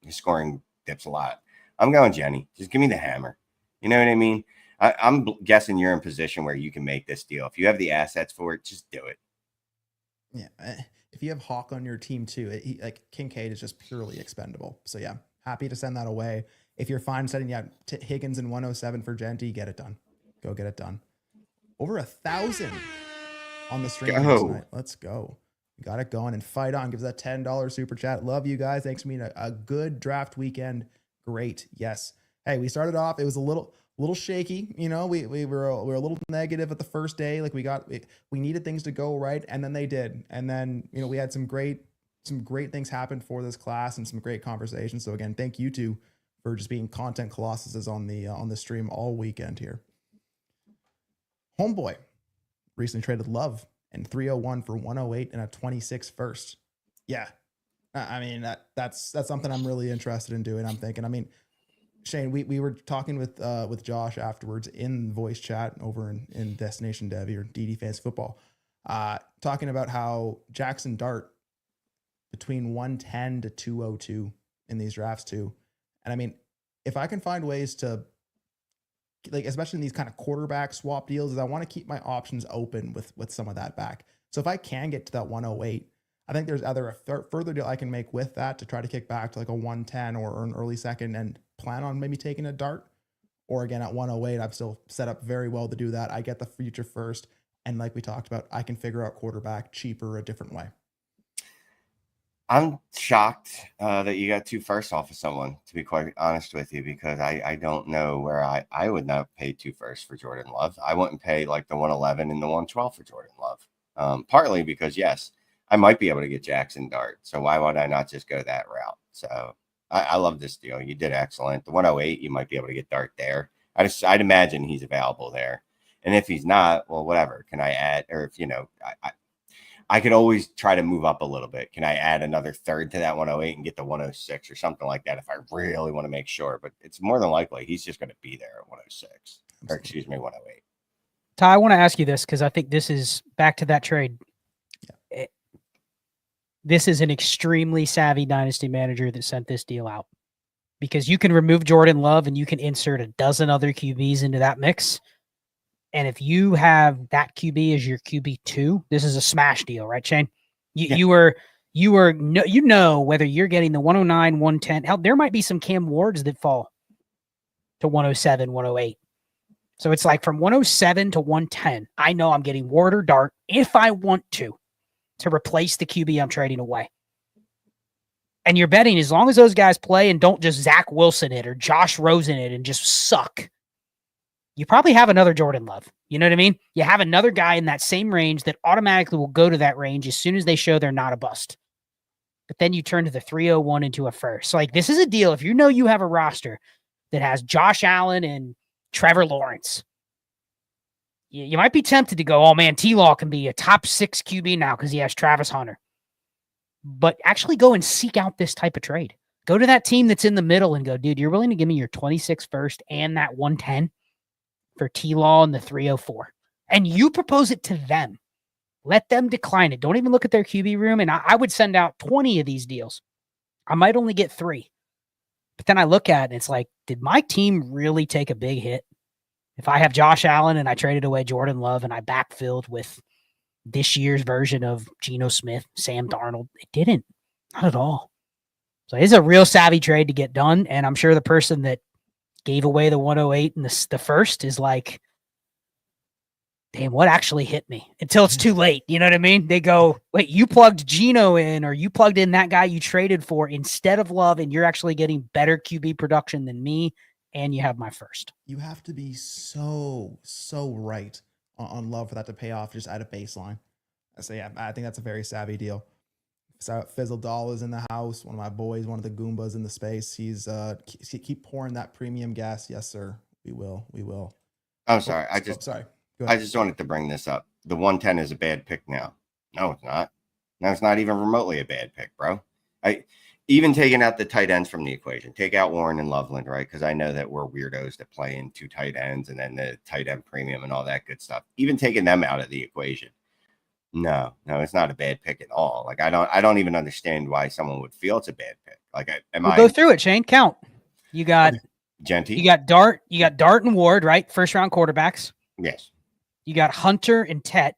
his scoring dips a lot. I'm going Jenny. Just give me the hammer. You know what I mean? I'm guessing you're in position where you can make this deal. If you have the assets for it, just do it. Yeah. If you have Hawk on your team too, like Kincaid is just purely expendable. So yeah, happy to send that away. If you're fine setting Higgins and 107 for Genty, get it done. Go get it done. Over 1,000 on the stream tonight. Let's go. We got it going and fight on. Gives that $10 super chat. Love you guys. Thanks for being a good draft weekend. Great. Yes. Hey, we started off. It was a little shaky. You know, we were a little negative at the first day. Like we needed things to go right, and then they did. And then, you know, we had some great things happen for this class and some great conversations. So again, thank you two for just being content colossuses on the stream all weekend here. Homeboy recently traded Love and 301 for 108 and a 26 first. Yeah. I mean, that's something I'm really interested in doing. I'm thinking, I mean, Shane, we were talking with Josh afterwards in voice chat over in Destination Devy or DD Fantasy Football, talking about how Jackson Dart between 110 to 202 in these drafts too. And I mean, if I can find ways to like especially in these kind of quarterback swap deals, is I want to keep my options open with some of that back. So if I can get to that 108, I think there's either a further deal I can make with that to try to kick back to like a 110 or an early second and plan on maybe taking a dart. Or again, at 108, I've still set up very well to do that. I get the future first. And like we talked about, I can figure out quarterback cheaper a different way. I'm shocked that you got 2 firsts off of someone, to be quite honest with you, because I don't know where I would not pay 2 firsts for Jordan Love. I wouldn't pay like the 111 and the 112 for Jordan Love. Partly because, yes, I might be able to get Jackson Dart. So why would I not just go that route? So I love this deal. You did excellent. The 108, you might be able to get Dart there. I'd imagine he's available there. And if he's not, well, whatever. Can I add, or if, I could always try to move up a little bit. Can I add another third to that 108 and get the 106 or something like that if I really want to make sure? But it's more than likely he's just going to be there at 106. Or excuse me, 108. Ty, I want to ask you this because I think this is back to that trade. Yeah. This is an extremely savvy dynasty manager that sent this deal out, because you can remove Jordan Love and you can insert a dozen other QBs into that mix. And if you have that QB as your QB2, this is a smash deal, right, Shane? You were whether you're getting the 109, 110. Hell, there might be some Cam Wards that fall to 107, 108. So it's like from 107 to 110, I know I'm getting Ward or Dart if I want to replace the QB I'm trading away. And you're betting as long as those guys play and don't just Zach Wilson it or Josh Rosen it and just suck, you probably have another Jordan Love. You know what I mean? You have another guy in that same range that automatically will go to that range as soon as they show they're not a bust. But then you turn to the 301 into a first. So like, this is a deal. If you know you have a roster that has Josh Allen and Trevor Lawrence, you might be tempted to go, oh man, T-Law can be a top 6 QB now because he has Travis Hunter. But actually go and seek out this type of trade. Go to that team that's in the middle and go, dude, you're willing to give me your 26 first and that 110 for T-Law and the 304. And you propose it to them. Let them decline it. Don't even look at their QB room. And I would send out 20 of these deals. I might only get 3. But then I look at it and it's like, did my team really take a big hit? If I have Josh Allen and I traded away Jordan Love and I backfilled with this year's version of Geno Smith, Sam Darnold, it didn't. Not at all. So it's a real savvy trade to get done. And I'm sure the person that gave away the 108 and the first is like, damn, what actually hit me? Until it's too late. You know what I mean? They go, wait, you plugged Geno in, or you plugged in that guy you traded for instead of Love, and you're actually getting better QB production than me, and you have my first. You have to be so right on Love for that to pay off just at a baseline. So yeah, I think that's a very savvy deal. So Fizzle Doll is in the house. One of my boys, one of the Goombas in the space. He's keep pouring that premium gas. Yes, sir. We will. Oh, sorry. Sorry. I just wanted to bring this up. The 110 is a bad pick now. No, it's not. No, it's not even remotely a bad pick, bro. Even taking out the tight ends from the equation, take out Warren and Loveland, right? Because I know that we're weirdos that play in 2 tight ends and then the tight end premium and all that good stuff. Even taking them out of the equation. No, it's not a bad pick at all. Like I don't even understand why someone would feel it's a bad pick. Like go through it, Shane. Count. You got Genty. You got Dart and Ward, right? First round quarterbacks. Yes. You got Hunter and Tet.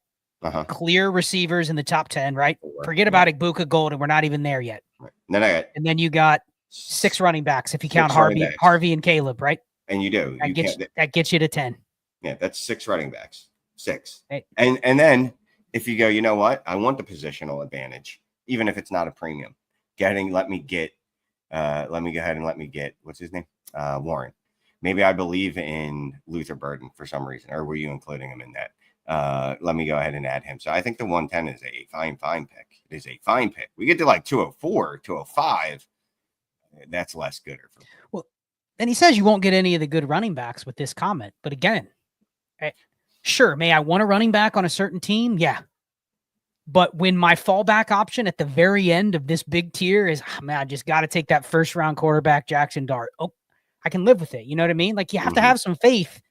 Clear receivers in the top 10, right? Forget about Igbuka Golden. We're not even there yet. Right. And then you got 6 running backs if you count Harvey and Caleb, right? And you do. That gets you to 10. Yeah, that's 6 running backs. 6. Hey. And then if you go, you know what? I want the positional advantage, even if it's not a premium. Let me go ahead and let me get, what's his name? Warren. Maybe I believe in Luther Burden for some reason, or were you including him in that? Let me go ahead and add him. So I think the 110 is a fine pick. It is a fine pick. We get to like 204, 205. That's less gooder for me. Well, and he says you won't get any of the good running backs with this comment. But again, sure, may I want a running back on a certain team? Yeah. But when my fallback option at the very end of this big tier is, man, I just got to take that first round quarterback, Jackson Dart. Oh, I can live with it. You know what I mean? Like you have to have some faith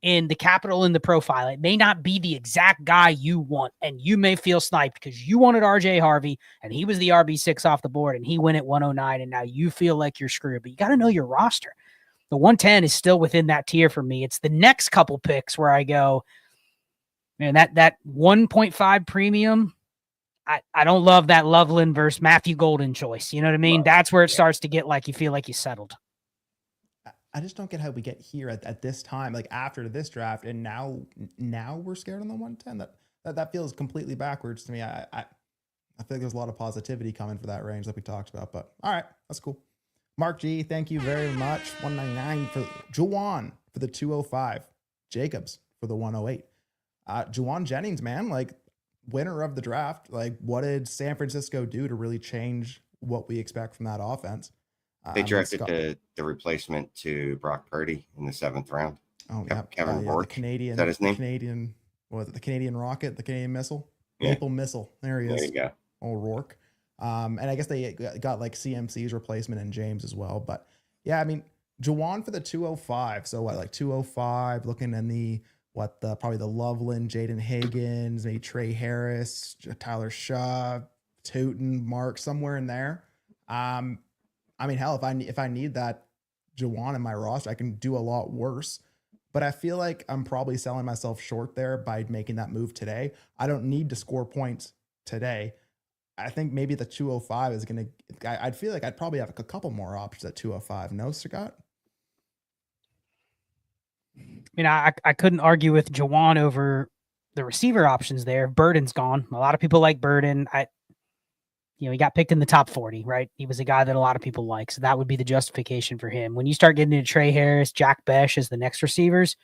in the capital in the profile. It may not be the exact guy you want, and you may feel sniped because you wanted RJ Harvey and he was the RB6 off the board and he went at 109 and now you feel like you're screwed, but you got to know your roster. The 110 is still within that tier for me. It's the next couple picks where I go, man, that 1.5 premium, I don't love that Loveland versus Matthew Golden choice. You know what I mean? Right. That's where it starts to get like you feel like you settled. I just don't get how we get here at this time, like after this draft, and now we're scared on the 110. That feels completely backwards to me. I feel like there's a lot of positivity coming for that range that we talked about. But all right, that's cool. Mark G, thank you very much. 199 for Juwan for the 205. Jacobs for the 108. Juwan Jennings, man, like winner of the draft. Like, what did San Francisco do to really change what we expect from that offense? They drafted the replacement to Brock Purdy in the 7th round. Oh, yeah. Kevin Bork. The Canadian, is that his name? The Canadian rocket, the Canadian missile? Yeah. Maple missile. There he is. There you go. O'Rourke. And I guess they got like CMC's replacement in James as well. But yeah, I mean, Juwan for the 205. So what, like 205, looking in the probably the Loveland, Jaden Higgins, maybe Trey Harris, Tyler Shaw, Tootin, Mark, somewhere in there. I mean, hell, if I need that Juwan in my roster, I can do a lot worse. But I feel like I'm probably selling myself short there by making that move today. I don't need to score points today. I think maybe the 205 is going to, I'd feel like I'd probably have a couple more options at 205. No, Scott? I mean, I couldn't argue with Juwan over the receiver options there. Burden's gone. A lot of people like Burden. He got picked in the top 40, right? He was a guy that a lot of people like. So that would be the justification for him. When you start getting into Trey Harris, Jack Besh as the next receivers,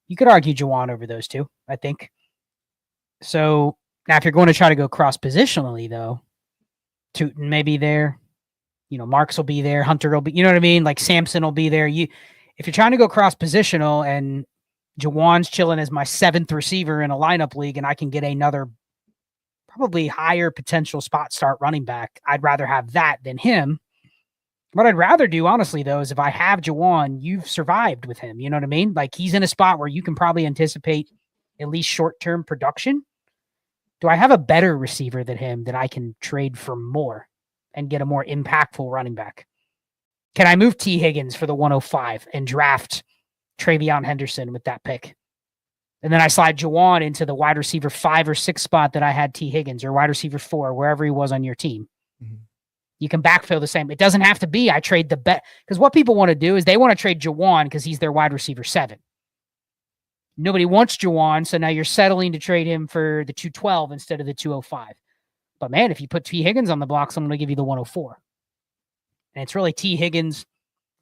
you could argue Juwan over those two, I think. So now if you're going to try to go cross positionally, though, Tootin may be there. Marks will be there. Hunter will be, you know what I mean? Like Sampson will be there. If you're trying to go cross positional and Juwan's chilling as my 7th receiver in a lineup league and I can get another probably higher potential spot start running back, I'd rather have that than him. What I'd rather do, honestly, though, is if I have Juwan, you've survived with him. You know what I mean? Like he's in a spot where you can probably anticipate at least short-term production. Do I have a better receiver than him that I can trade for more and get a more impactful running back? Can I move T. Higgins for the 105 and draft Travion Henderson with that pick? And then I slide Juwan into the wide receiver 5 or 6 spot that I had T. Higgins, or wide receiver 4, wherever he was on your team. Mm-hmm. You can backfill the same. It doesn't have to be I trade the bet, because what people want to do is they want to trade Juwan because he's their wide receiver 7. Nobody wants Juwan, so now you're settling to trade him for the 212 instead of the 205. But man, if you put T. Higgins on the block, someone will give you the 104. And it's really T. Higgins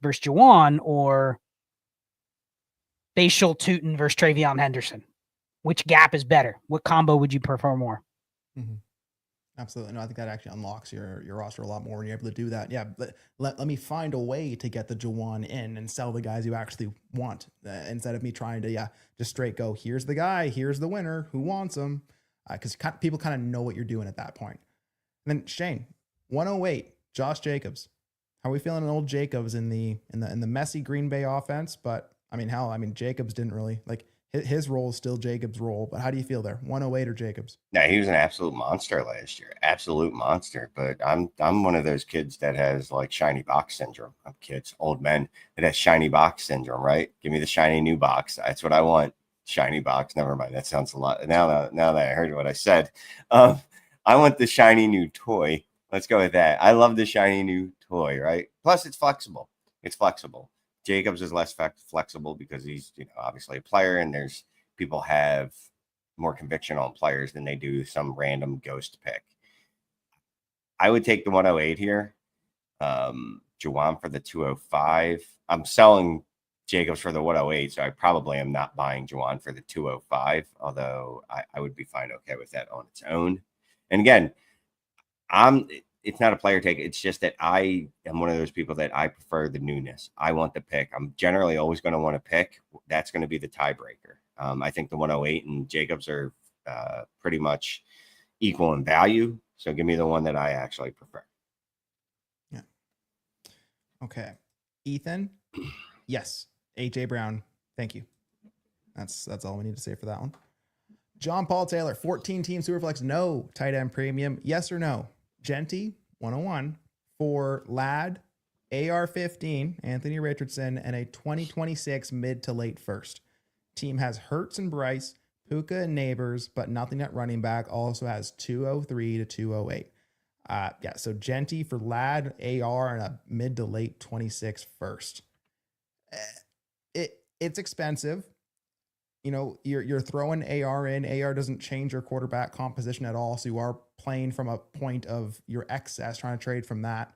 versus Juwan, or Bashal Tootin versus Travion Henderson. Which gap is better? What combo would you prefer more? Mm-hmm. Absolutely. No, I think that actually unlocks your roster a lot more when you're able to do that. Yeah, but let me find a way to get the Juwan in and sell the guys you actually want, instead of me trying to, just straight go, here's the guy, here's the winner, who wants him? Because people kind of know what you're doing at that point. And then Shane, 108, Josh Jacobs. How are we feeling on old Jacobs in the messy Green Bay offense? But Jacobs didn't really his role is still Jacobs' role. But how do you feel there? 108 or Jacobs? Yeah, he was an absolute monster last year. Absolute monster. But I'm one of those kids that has like shiny box syndrome. I'm kids, old men that has shiny box syndrome, right? Give me the shiny new box. That's what I want. Shiny box. Never mind. That sounds a lot. Now that I heard what I said, I want the shiny new toy. Let's go with that. I love the shiny new toy, right? Plus, it's flexible. Jacobs is less flexible because he's obviously a player, and there's people have more conviction on players than they do some random ghost pick. I would take the 108 here. Juwan for the 205. I'm selling Jacobs for the 108, so I probably am not buying Juwan for the 205, although I would be fine okay with that on its own. And again, it's not a player take. It's just that I am one of those people that I prefer the newness. I want the pick. I'm generally always going to want to pick. That's going to be the tiebreaker. I think the 108 and Jacobs are pretty much equal in value. So give me the one that I actually prefer. Yeah. Okay. Ethan. Yes. AJ Brown. Thank you. That's all we need to say for that one. John Paul Taylor, 14 team Superflex. No tight end premium. Yes or no? Genty, 101 for Ladd, AR-15, Anthony Richardson, and a 2026 mid to late first. Team has Hurts and Bryce, Puka and Neighbors, but nothing at running back. Also has 203 to 208. So Genty for Ladd, AR, and a mid to late 26 first. It's expensive. You know, you're throwing AR in. AR doesn't change your quarterback composition at all. So you are playing from a point of your excess, trying to trade from that.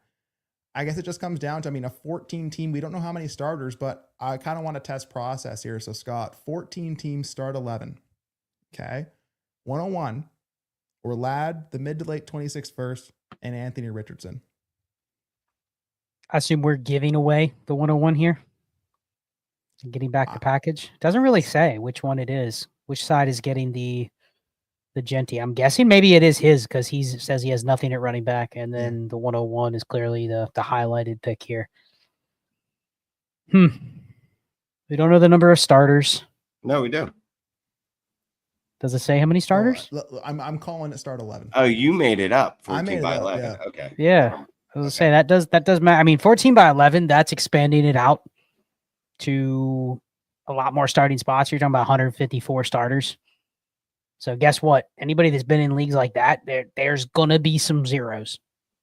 I guess it just comes down to, I mean, a 14 team. We don't know how many starters, but I kind of want to test process here. So Scott, 14 teams start 11. Okay. 101 or Ladd, the mid to late 26 first, and Anthony Richardson. I assume we're giving away the 101 here. Getting back the package. Doesn't really say which one it is. Which side is getting the Genty? I'm guessing maybe it is his because he says he has nothing at running back, and then the 101 is clearly the highlighted pick here. We don't know the number of starters. No, we do. Does it say how many starters? I'm calling it start 11. Oh, you made it up. 14 I made by it up, 11. yeah. Okay. Yeah. I was gonna say that does matter. I mean, 14 by 11, that's expanding it out to a lot more starting spots. You're talking about 154 starters. So guess what? Anybody that's been in leagues like that, there's going to be some zeros.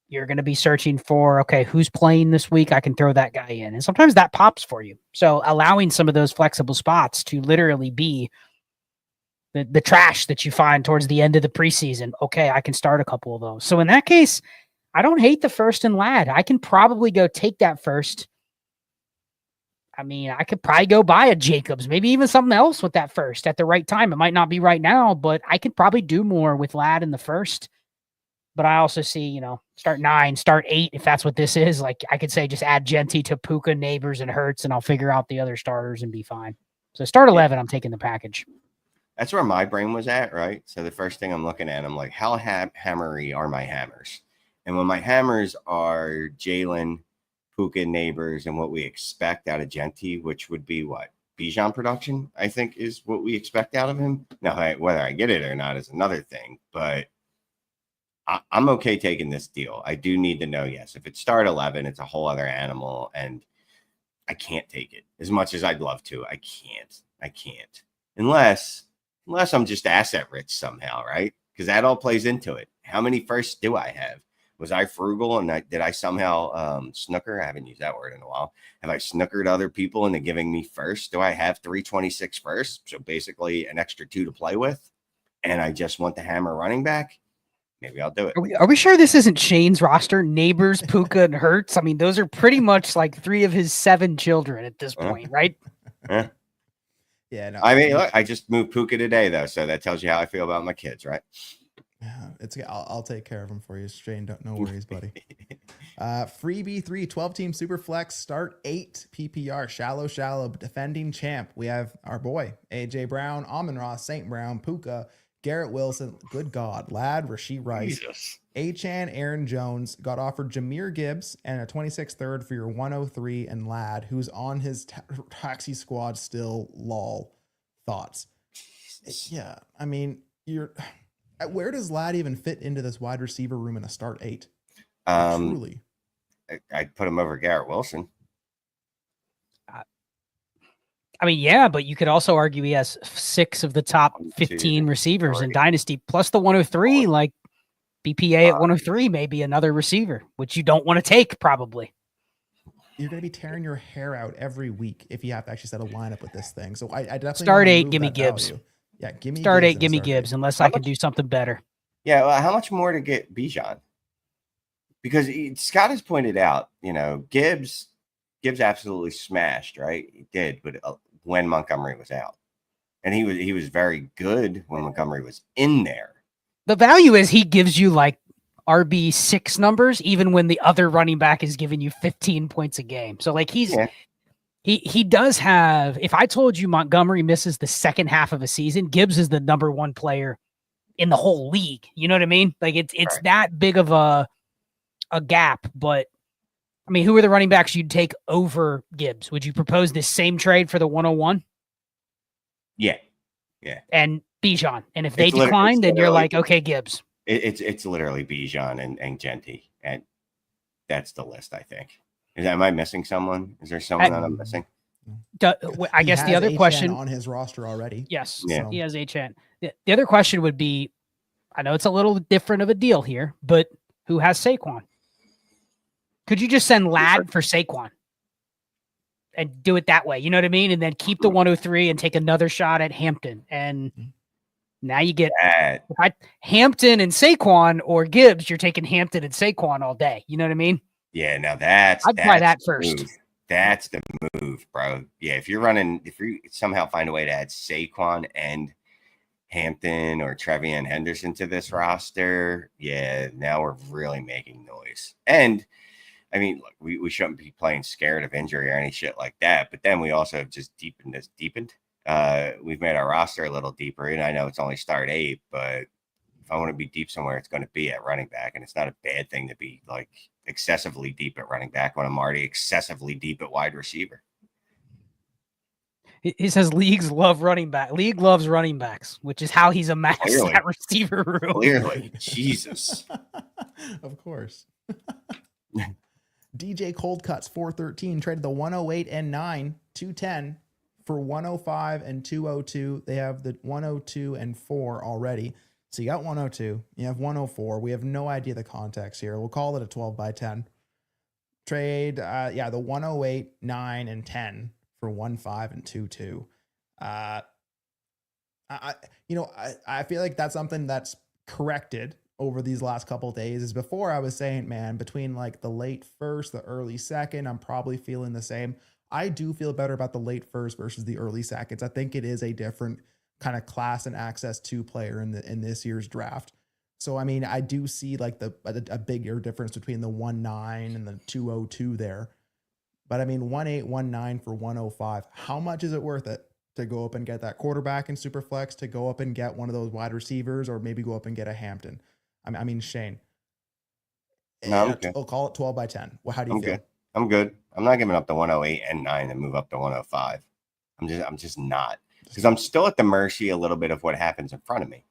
You're going to be searching for, okay, who's playing this week? I can throw that guy in. And sometimes that pops for you. So allowing some of those flexible spots to literally be the trash that you find towards the end of the preseason. Okay, I can start a couple of those. So in that case, I don't hate the first and Ladd. I can probably go take that first. I mean, I could probably go buy a Jacobs, maybe even something else with that first at the right time. It might not be right now, but I could probably do more with Ladd in the first. But I also see, start 9, start 8, if that's what this is. Like, I could say just add Genty to Puka, Neighbors, and Hurts, and I'll figure out the other starters and be fine. So start 11, I'm taking the package. That's where my brain was at, right? So the first thing I'm looking at, I'm like, how hammery are my hammers? And when my hammers are Jalen, Puka, Neighbors, and what we expect out of Genty, which would be what? Bijan production, I think, is what we expect out of him. Now, whether I get it or not is another thing, but I'm okay taking this deal. I do need to know, yes, if it start 11, it's a whole other animal, and I can't take it as much as I'd love to. I can't. Unless I'm just asset rich somehow, right? Because that all plays into it. How many firsts do I have? Was I frugal and did I somehow snooker? I haven't used that word in a while. Have I snookered other people into giving me first? Do I have 326 first? So basically an extra 2 to play with. And I just want the hammer running back. Maybe I'll do it. Are we sure this isn't Shane's roster? Neighbors, Puka, and Hurts? I mean, those are pretty much like 3 of his 7 children at this point, right? Yeah. No, I mean, look, I just moved Puka today, though. So that tells you how I feel about my kids, right? Yeah, I'll take care of them for you, Shane. No worries, buddy. Freebie 3, 12-team super flex, start 8 PPR, shallow, defending champ. We have our boy AJ Brown, Amon-Ra, St. Brown, Puka, Garrett Wilson, good God, Ladd, Rashee Rice, Achan, Aaron Jones, got offered Jahmyr Gibbs and a 26th third for your 103 and Ladd, who's on his taxi squad still. Lol. Thoughts? Yeah, I mean, where does Ladd even fit into this wide receiver room in a start 8? Truly. I'd put him over Garrett Wilson. I mean, yeah, but you could also argue he has 6 of the top 15 receivers in Dynasty, plus the 103, like BPA at 103, maybe another receiver, which you don't want to take probably. You're going to be tearing your hair out every week if you have to actually set a lineup with this thing. So I definitely start 8, give me Gibbs. Value. Yeah, give me start Gibbs 8, give me Gibbs, unless I can do something better. Yeah, well, how much more to get Bijan? Because Scott has pointed out, Gibbs absolutely smashed, right? He did, but when Montgomery was out, and he was very good when Montgomery was in there. The value is he gives you like RB6 numbers, even when the other running back is giving you 15 points a game. So like he does have. If I told you Montgomery misses the second half of a season, Gibbs is the number 1 player in the whole league. You know what I mean? Like it's right. That big of a gap, but. I mean, who are the running backs you'd take over Gibbs? Would you propose this same trade for the 101? Yeah. And Bijan. And if they decline, then you're like, okay, Gibbs. It's literally Bijan and Genty. And that's the list, I think. Am I missing someone? Is there someone that I'm missing? I guess the other question on his roster already. Yes, Yeah. he has HN. The other question would be, I know it's a little different of a deal here, but who has Saquon? Could you just send Ladd for Saquon and do it that way? You know what I mean? And then keep the 103 and take another shot at Hampton. And now you get Hampton and Saquon, or Gibbs. You're taking Hampton and Saquon all day. You know what I mean? Yeah. Now I'd try that first. Move. That's the move, bro. Yeah. If you somehow find a way to add Saquon and Hampton or Trevian Henderson to this roster, yeah, now we're really making noise. And I mean, look, we shouldn't be playing scared of injury or any shit like that. But then we also have just deepened. We've made our roster a little deeper. And I know it's only start 8, but if I want to be deep somewhere, it's going to be at running back. And it's not a bad thing to be like excessively deep at running back when I'm already excessively deep at wide receiver. He says leagues love running back. League loves running backs, which is how he's amassed that receiver room. Clearly. Jesus. Of course. DJ Cold Cuts 413 traded the 108 and 9, 210 for 105 and 202. They have the 102 and 4 already. So you got 102, you have 104. We have no idea the context here. We'll call it a 12 by 10 trade. The 108, 9 and 10 for 1.5 and 2.2. I feel like that's something that's corrected over these last couple of days. Is before I was saying, man, between like the late first, the early second, I'm probably feeling the same. I do feel better about the late first versus the early seconds. I think it is a different kind of class and access to player in this year's draft. So, I mean, I do see like a bigger difference between the 1.9 and the 2.02 there. But I mean, 1.8, 1.9 for 1.05. How much is it worth it to go up and get that quarterback in Superflex, to go up and get one of those wide receivers, or maybe go up and get a Hampton? I mean, Shane. No, okay. We'll call it 12 by 10. Well, how do you feel? I'm good. I'm not giving up the 108 and 9 and move up to 105. I'm just not, because I'm still at the mercy a little bit of what happens in front of me.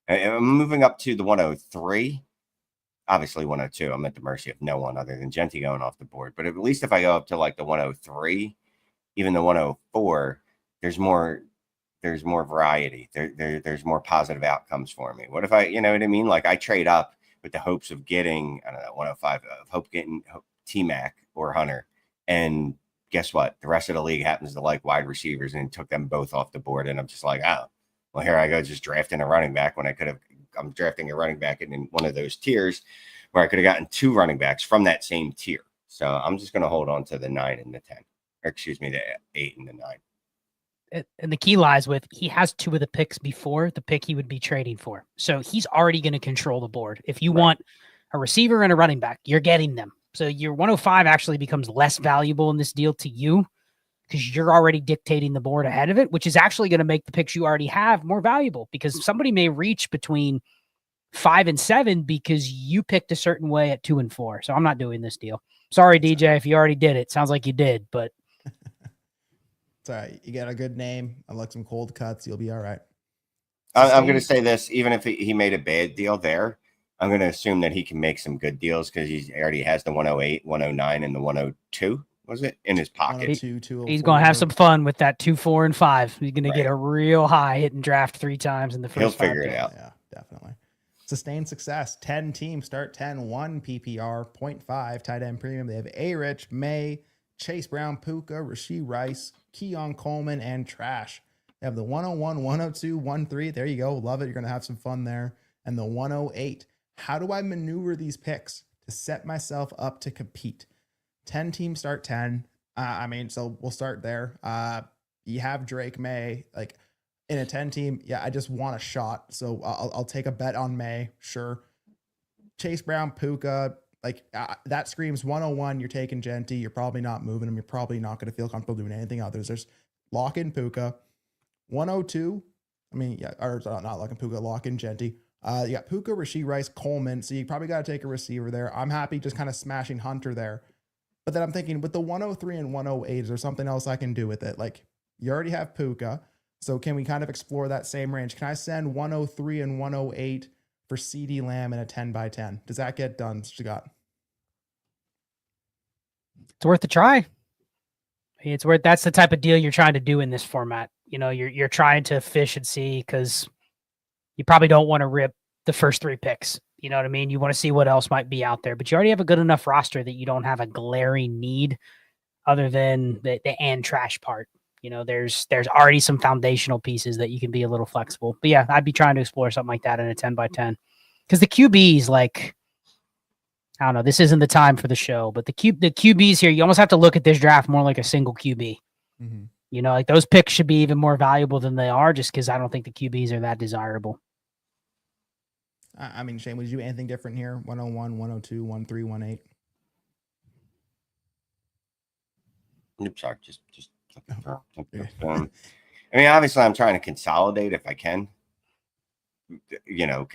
I'm moving up to the 103. Obviously 102, I'm at the mercy of no one other than Genty going off the board. But at least if I go up to like the 103, even the 104, there's more variety. There's more positive outcomes for me. What if I, you know what I mean? Like I trade up with the hopes of getting, I don't know, 105, getting T-Mac or Hunter. And guess what? The rest of the league happens to like wide receivers and took them both off the board. And I'm just like, oh, well, here I go just drafting a running back when I'm drafting a running back in one of those tiers where I could have gotten 2 running backs from that same tier. So I'm just going to hold on to the 9 and the 10, or excuse me, the 8 and the 9. And the key lies with, he has 2 of the picks before the pick he would be trading for. So he's already going to control the board. If you want a receiver and a running back, you're getting them. So your 105 actually becomes less valuable in this deal to you because you're already dictating the board ahead of it, which is actually going to make the picks you already have more valuable, because somebody may reach between 5 and 7 because you picked a certain way at 2 and 4. So I'm not doing this deal. Sorry, DJ, if you already did it. Sounds like you did, but it's all right. You got a good name. I like some cold cuts. You'll be all right. I'm going to say this, even if he made a bad deal there, I'm going to assume that he can make some good deals because he already has the 108, 109, and the 102. Was it in his pocket? He's going to have some fun with that 2, 4, and 5. He's going to get a real high hit and draft 3 times in the first. He'll figure it out. Yeah, definitely. Sustained success. 10 teams start 10, 1 PPR, 0.5 tight end premium. They have A-Rich, May, Chase Brown, Puka, Rashee Rice, Keon Coleman, and Trash. They have the 101, 102, 13. There you go. Love it. You're going to have some fun there. And the 108. How do I maneuver these picks to set myself up to compete? 10 teams start 10. So we'll start there. You have Drake May, like in a 10 team. Yeah, I just want a shot. So I'll take a bet on May. Sure. Chase Brown, Puka, that screams 101. You're taking Genty. You're probably not moving him. You're probably not going to feel comfortable doing anything others. There's lock in Puka. 102. Not lock in Puka, lock in Genty. You got Puka, Rashee Rice, Coleman. So you probably got to take a receiver there. I'm happy just kind of smashing Hunter there. But then I'm thinking with the 103 and 108, is there something else I can do with it? Like you already have Puka. So can we kind of explore that same range? Can I send 103 and 108 for CD Lamb in a 10 by 10? Does that get done, Scott? It's worth a try. It's worth. That's the type of deal you're trying to do in this format. You know, you're trying to fish and see because you probably don't want to rip the first 3 picks. You know what I mean? You want to see what else might be out there, but you already have a good enough roster that you don't have a glaring need other than the and trash part. You know, there's already some foundational pieces that you can be a little flexible. But yeah, I'd be trying to explore something like that in a 10x10 because the QBs, like, I don't know, this isn't the time for the show, but the QBs here, you almost have to look at this draft more like a single QB. Mm-hmm. You know, like those picks should be even more valuable than they are just because I don't think the QBs are that desirable. I mean, Shane, would you do anything different here? 101, 102, 13, 18? Oops, sorry, just I mean, obviously, I'm trying to consolidate if I can. You know,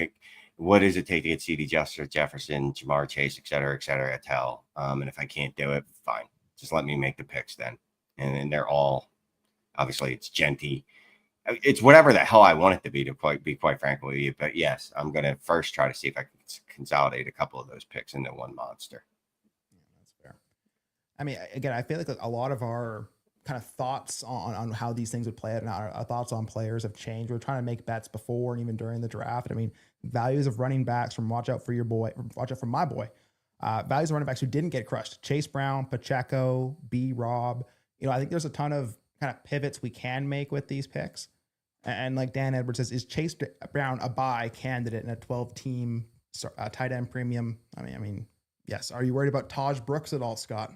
what does it take to get CD Jefferson, Jamar Chase, et cetera, et al. And if I can't do it, fine. Just let me make the picks then. And then they're all, obviously, it's Genty. It's whatever the hell I want it to be quite frankly with you. But yes, I'm going to first try to see if I can consolidate a couple of those picks into one monster. Yeah, that's fair. I mean, again, I feel like a lot of our kind of thoughts on how these things would play out and our thoughts on players have changed. We're trying to make bets before and even during the draft. I mean, values of running backs from watch out for my boy. Values of running backs who didn't get crushed. Chase Brown, Pacheco, B. Rob. You know, I think there's a ton of kind of pivots we can make with these picks. And like Dan Edwards says, is Chase Brown a buy candidate in a 12-team tight end premium? I mean, yes. Are you worried about Taj Brooks at all, Scott?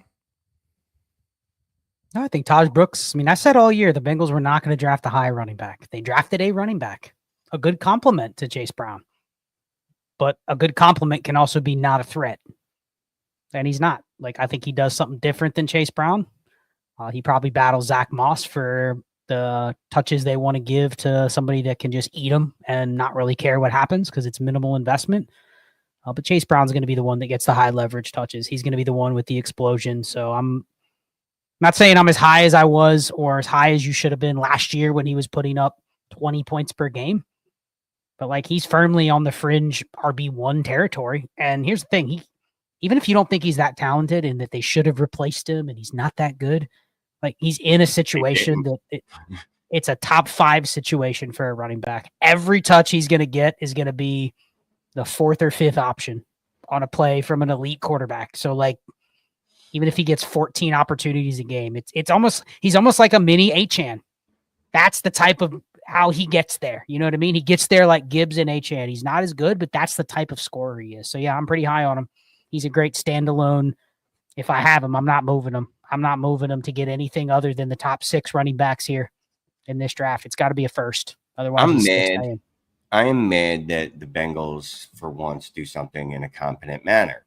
No, I think Taj Brooks. I mean, I said all year the Bengals were not going to draft a high running back. They drafted a running back, a good compliment to Chase Brown. But a good compliment can also be not a threat. And he's not. Like, I think he does something different than Chase Brown. He probably battles Zach Moss for the touches they want to give to somebody that can just eat them and not really care what happens because it's minimal investment. But Chase Brown's going to be the one that gets the high leverage touches. He's going to be the one with the explosion. So I'm not saying I'm as high as I was or as high as you should have been last year when he was putting up 20 points per game. But like he's firmly on the fringe RB1 territory. And here's the thing. Even if you don't think he's that talented and that they should have replaced him and he's not that good, like he's in a situation that it's a top 5 situation for a running back. Every touch he's going to get is going to be the 4th or 5th option on a play from an elite quarterback. So like, even if he gets 14 opportunities a game, he's almost like a mini Achane. That's the type of how he gets there. You know what I mean? He gets there like Gibbs and Achane. He's not as good, but that's the type of scorer he is. So yeah, I'm pretty high on him. He's a great standalone. If I have him, I'm not moving him. I'm not moving him to get anything other than the top 6 running backs here in this draft. It's got to be a first. Otherwise, I'm mad. I am mad that the Bengals, for once, do something in a competent manner.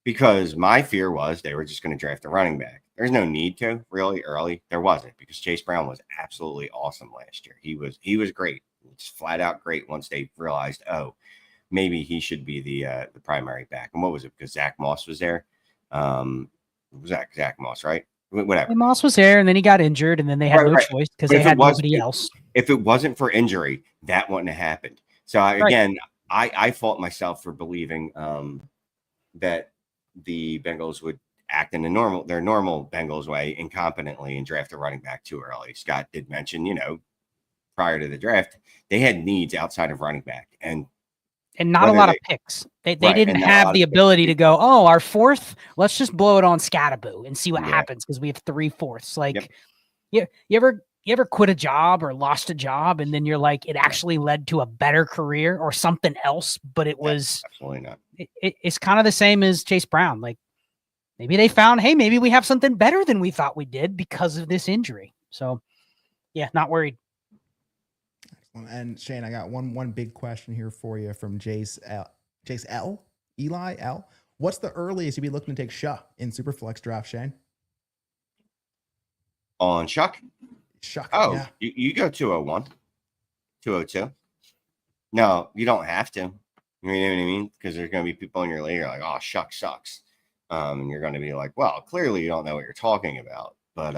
Because my fear was they were just going to draft a running back. There's no need to really early. There wasn't because Chase Brown was absolutely awesome last year. He was great. Just flat out great once they realized, oh, maybe he should be the primary back. And what was it? Because Zach Moss was there. Zach Moss, right? Whatever. And Moss was there, and then he got injured, and then they had no choice because they had nobody else. If it wasn't for injury, that wouldn't have happened. So I fault myself for believing that the Bengals would act in their normal Bengals way, incompetently, and draft a running back too early. Scott did mention, prior to the draft, they had needs outside of running back, and not a lot of picks. They didn't have the ability to go, oh, our 4th, let's just blow it on Scattaboo and see what happens because we have 3/4. Like, you ever quit a job or lost a job and then you're like, it actually led to a better career or something else, but it was absolutely not. It's kind of the same as Chase Brown. Like maybe they found, hey, maybe we have something better than we thought we did because of this injury. So yeah, not worried. And Shane, I got one big question here for you from Jace L. Eli L. What's the earliest you'd be looking to take Shah in Superflex draft, Shane? On Shuck? Oh, yeah. You go 201, 202. No, you don't have to. You know what I mean? Because there's going to be people in your league are like, oh, Shuck sucks. And you're going to be like, well, clearly you don't know what you're talking about. But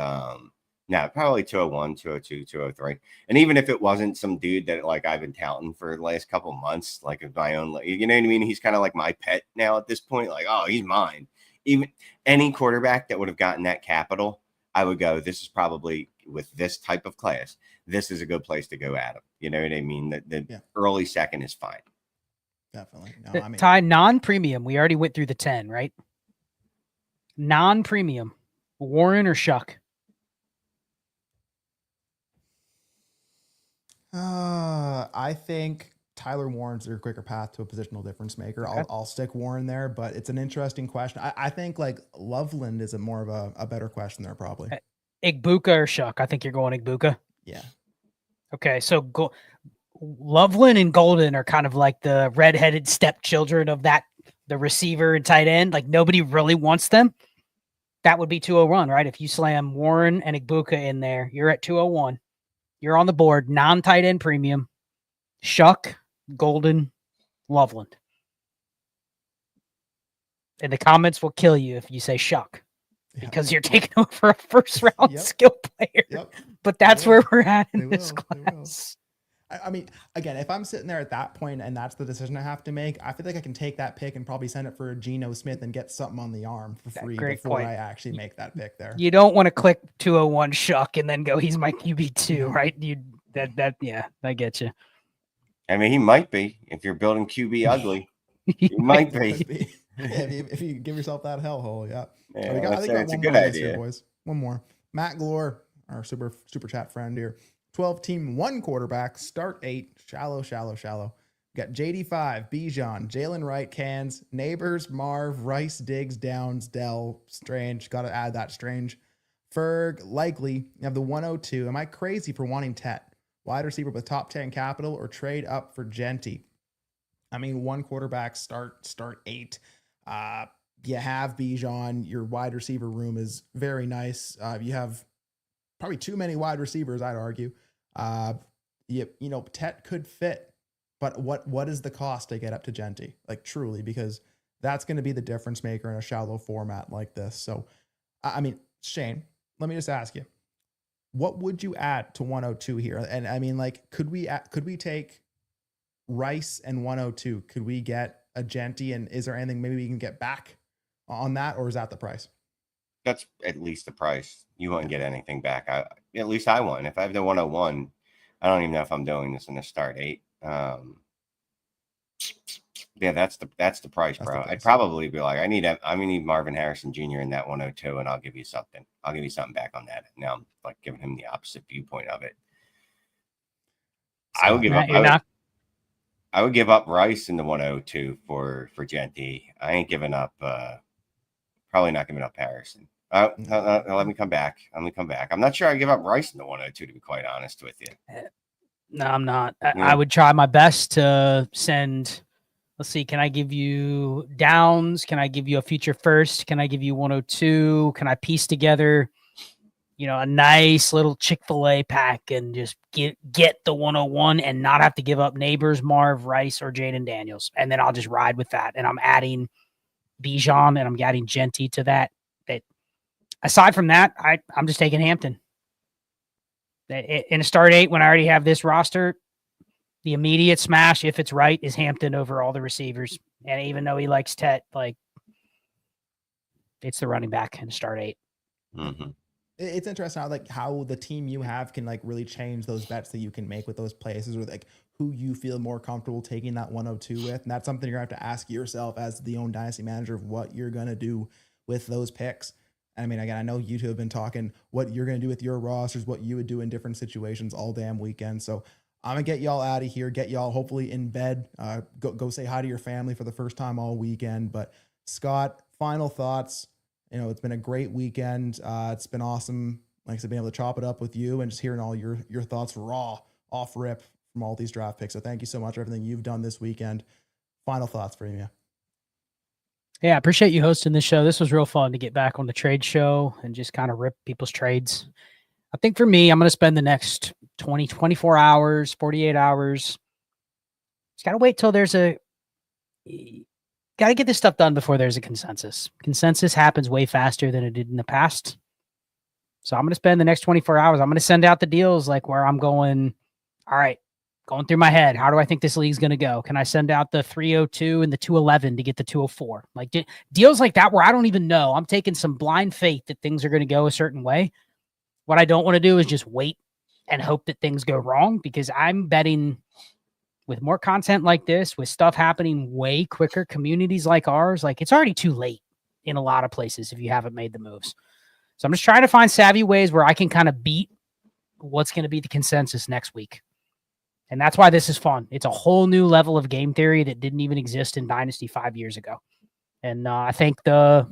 no, probably 201, 202, 203. And even if it wasn't some dude that like I've been touting for the last couple of months, like of my own, you know what I mean? He's kind of like my pet now at this point. Like, oh, he's mine. even any quarterback that would have gotten that capital, I would go, this is probably with this type of class, this is a good place to go at him. You know what I mean? The early second is fine. Definitely. No, I mean, Ty, non-premium. We already went through the 10, right? Non-premium. Warren or Shuck? I think Tyler Warren's your quicker path to a positional difference maker. Okay. I'll stick Warren there, but it's an interesting question. I think like Loveland is a more of a better question there, probably. Igbuka or Shuck? I think you're going Igbuka. Yeah. Okay, so Loveland and Golden are kind of like the redheaded stepchildren of that, the receiver and tight end. Like nobody really wants them. That would be 201, right? If you slam Warren and Igbuka in there, you're at 201. You're on the board, non-tight end premium, Shuck, Golden, Loveland. And the comments will kill you if you say Shuck because you're taking over a first round skill player. Yep. But that's where we're at in this class. I mean, again, if I'm sitting there at that point and that's the decision I have to make, I feel like I can take that pick and probably send it for Geno Smith and get something on the arm for free before I actually make that pick there. You don't want to click 201 Shuck and then go, he's my QB2, right? Yeah, I get you. I mean, he might be. If you're building QB ugly, he might be. If you give yourself that hellhole, yeah. I think it's a good idea. Here, boys. One more. Matt Glore, our super chat friend here. 12-team, 1 quarterback, start 8, shallow. Got JD5, Bijan, Jalen Wright, Cans, Neighbors, Marv, Rice, Diggs, Downs, Dell, Strange. Got to add that Strange. Ferg, Likely. You have the 102. Am I crazy for wanting Tet? Wide receiver with top 10 capital or trade up for Genty? I mean, 1 quarterback, start 8. You have Bijan. Your wide receiver room is very nice. You have probably too many wide receivers, I'd argue. Tet could fit, but what is the cost to get up to Genty? Like truly, because that's going to be the difference maker in a shallow format like this. So, I mean, Shane, let me just ask you, what would you add to 102 here? And I mean, like, could we take Rice and 102? Could we get a Genty? And is there anything maybe we can get back on that, or is that the price? That's at least the price. You won't get anything back. At least I won. If I have the 101, I don't even know if I'm doing this in the start 8. Yeah, that's the price, bro. I'd probably be like, I'm gonna need Marvin Harrison Jr. in that 102, and I'll give you something. I'll give you something back on that. Now I'm like giving him the opposite viewpoint of it. I would give up. I would give up Rice in the 102 for Genty. I ain't giving up. Probably not giving up Harrison. Let me come back. I'm not sure I give up Rice in the 102, to be quite honest with you. No, I'm not. I would try my best to send. Let's see. Can I give you Downs? Can I give you a future first? Can I give you 102? Can I piece together, a nice little Chick-fil-A pack and just get the 101 and not have to give up Neighbors, Marv, Rice, or Jaden Daniels, and then I'll just ride with that. And I'm adding Bijan and I'm adding Genty to that. Aside from that, I'm just taking Hampton. In a start 8, when I already have this roster, the immediate smash, if it's right, is Hampton over all the receivers. And even though he likes Tet, it's the running back in start 8. Mm-hmm. It's interesting how the team you have can really change those bets that you can make with those places, or who you feel more comfortable taking that 102 with. And that's something you're going to have to ask yourself as the own dynasty manager of what you're going to do with those picks. I mean, again, I know you two have been talking what you're going to do with your rosters, what you would do in different situations all damn weekend. So I'm going to get y'all out of here, get y'all hopefully in bed, go say hi to your family for the first time all weekend. But Scott, final thoughts. It's been a great weekend. It's been awesome, like I said, being able to chop it up with you and just hearing all your thoughts raw, off rip from all these draft picks. So thank you so much for everything you've done this weekend. Final thoughts for you. Yeah, I appreciate you hosting this show. This was real fun to get back on the trade show and just kind of rip people's trades. I think for me, I'm going to spend the next 24 hours, 48 hours. Just got to wait till got to get this stuff done before there's a consensus. Consensus happens way faster than it did in the past. So I'm going to spend the next 24 hours. I'm going to send out the deals where I'm going, all right, going through my head. How do I think this league's going to go? Can I send out the 302 and the 211 to get the 204? Like deals like that where I don't even know. I'm taking some blind faith that things are going to go a certain way. What I don't want to do is just wait and hope that things go wrong, because I'm betting with more content like this, with stuff happening way quicker, communities like ours, like it's already too late in a lot of places if you haven't made the moves. So I'm just trying to find savvy ways where I can kind of beat what's going to be the consensus next week. And that's why this is fun. It's a whole new level of game theory that didn't even exist in Dynasty 5 years ago. And I think the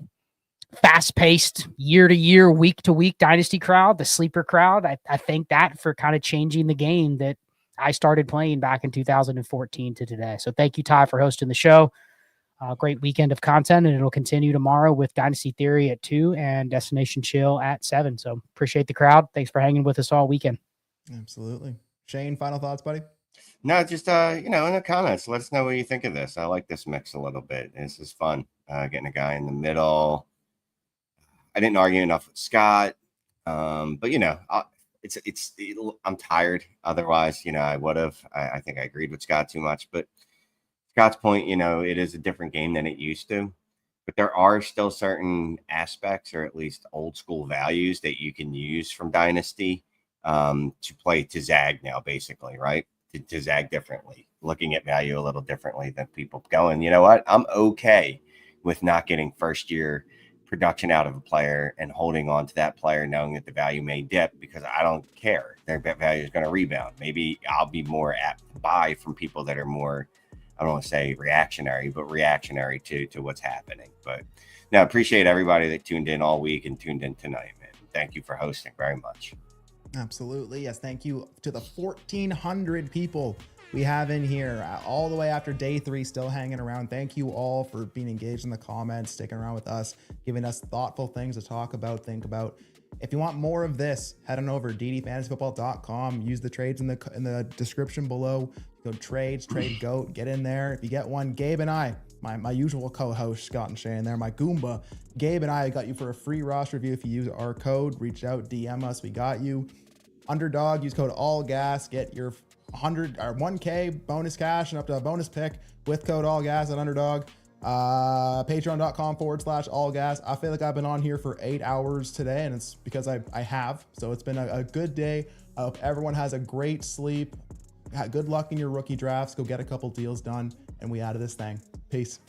fast-paced, year-to-year, week-to-week Dynasty crowd, the sleeper crowd, I think that for kind of changing the game that I started playing back in 2014 to today. So thank you, Ty, for hosting the show. Great weekend of content, and it'll continue tomorrow with Dynasty Theory at 2 and Destination Chill at 7. So appreciate the crowd. Thanks for hanging with us all weekend. Absolutely. Shane, final thoughts, buddy? No, just in the comments, let us know what you think of this. I like this mix a little bit. This is fun. Getting a guy in the middle. I didn't argue enough with Scott, but I'm tired. Otherwise, I would have. I think I agreed with Scott too much. But Scott's point, it is a different game than it used to. But there are still certain aspects, or at least old school values, that you can use from Dynasty to zag now, basically, right? To zag differently, looking at value a little differently than people going, you know what? I'm okay with not getting first year production out of a player and holding on to that player, knowing that the value may dip, because I don't care. Their value is going to rebound. Maybe I'll be more apt to buy from people that are more, I don't want to say reactionary, but reactionary to what's happening. But no, appreciate everybody that tuned in all week and tuned in tonight, man. Thank you for hosting very much. Absolutely. Yes. Thank you to the 1,400 people we have in here all the way after day 3, still hanging around. Thank you all for being engaged in the comments, sticking around with us, giving us thoughtful things to talk about, think about. If you want more of this, head on over to ddfantasyfootball.com. Use the trades in the description below. Go trade goat, get in there. If you get one, Gabe and I, my usual co-host, Scott and Shane there, my Goomba, Gabe and I got you for a free roster review. If you use our code, reach out, DM us, we got you. Underdog, use code ALLGAS, get your 100 or 1K bonus cash and up to a bonus pick with code ALLGAS at Underdog. Patreon.com/AllGas. I feel like I've been on here for 8 hours today, and it's because I have. So it's been a good day. I hope everyone has a great sleep. Good luck in your rookie drafts. Go get a couple deals done, and we out of this thing. Peace.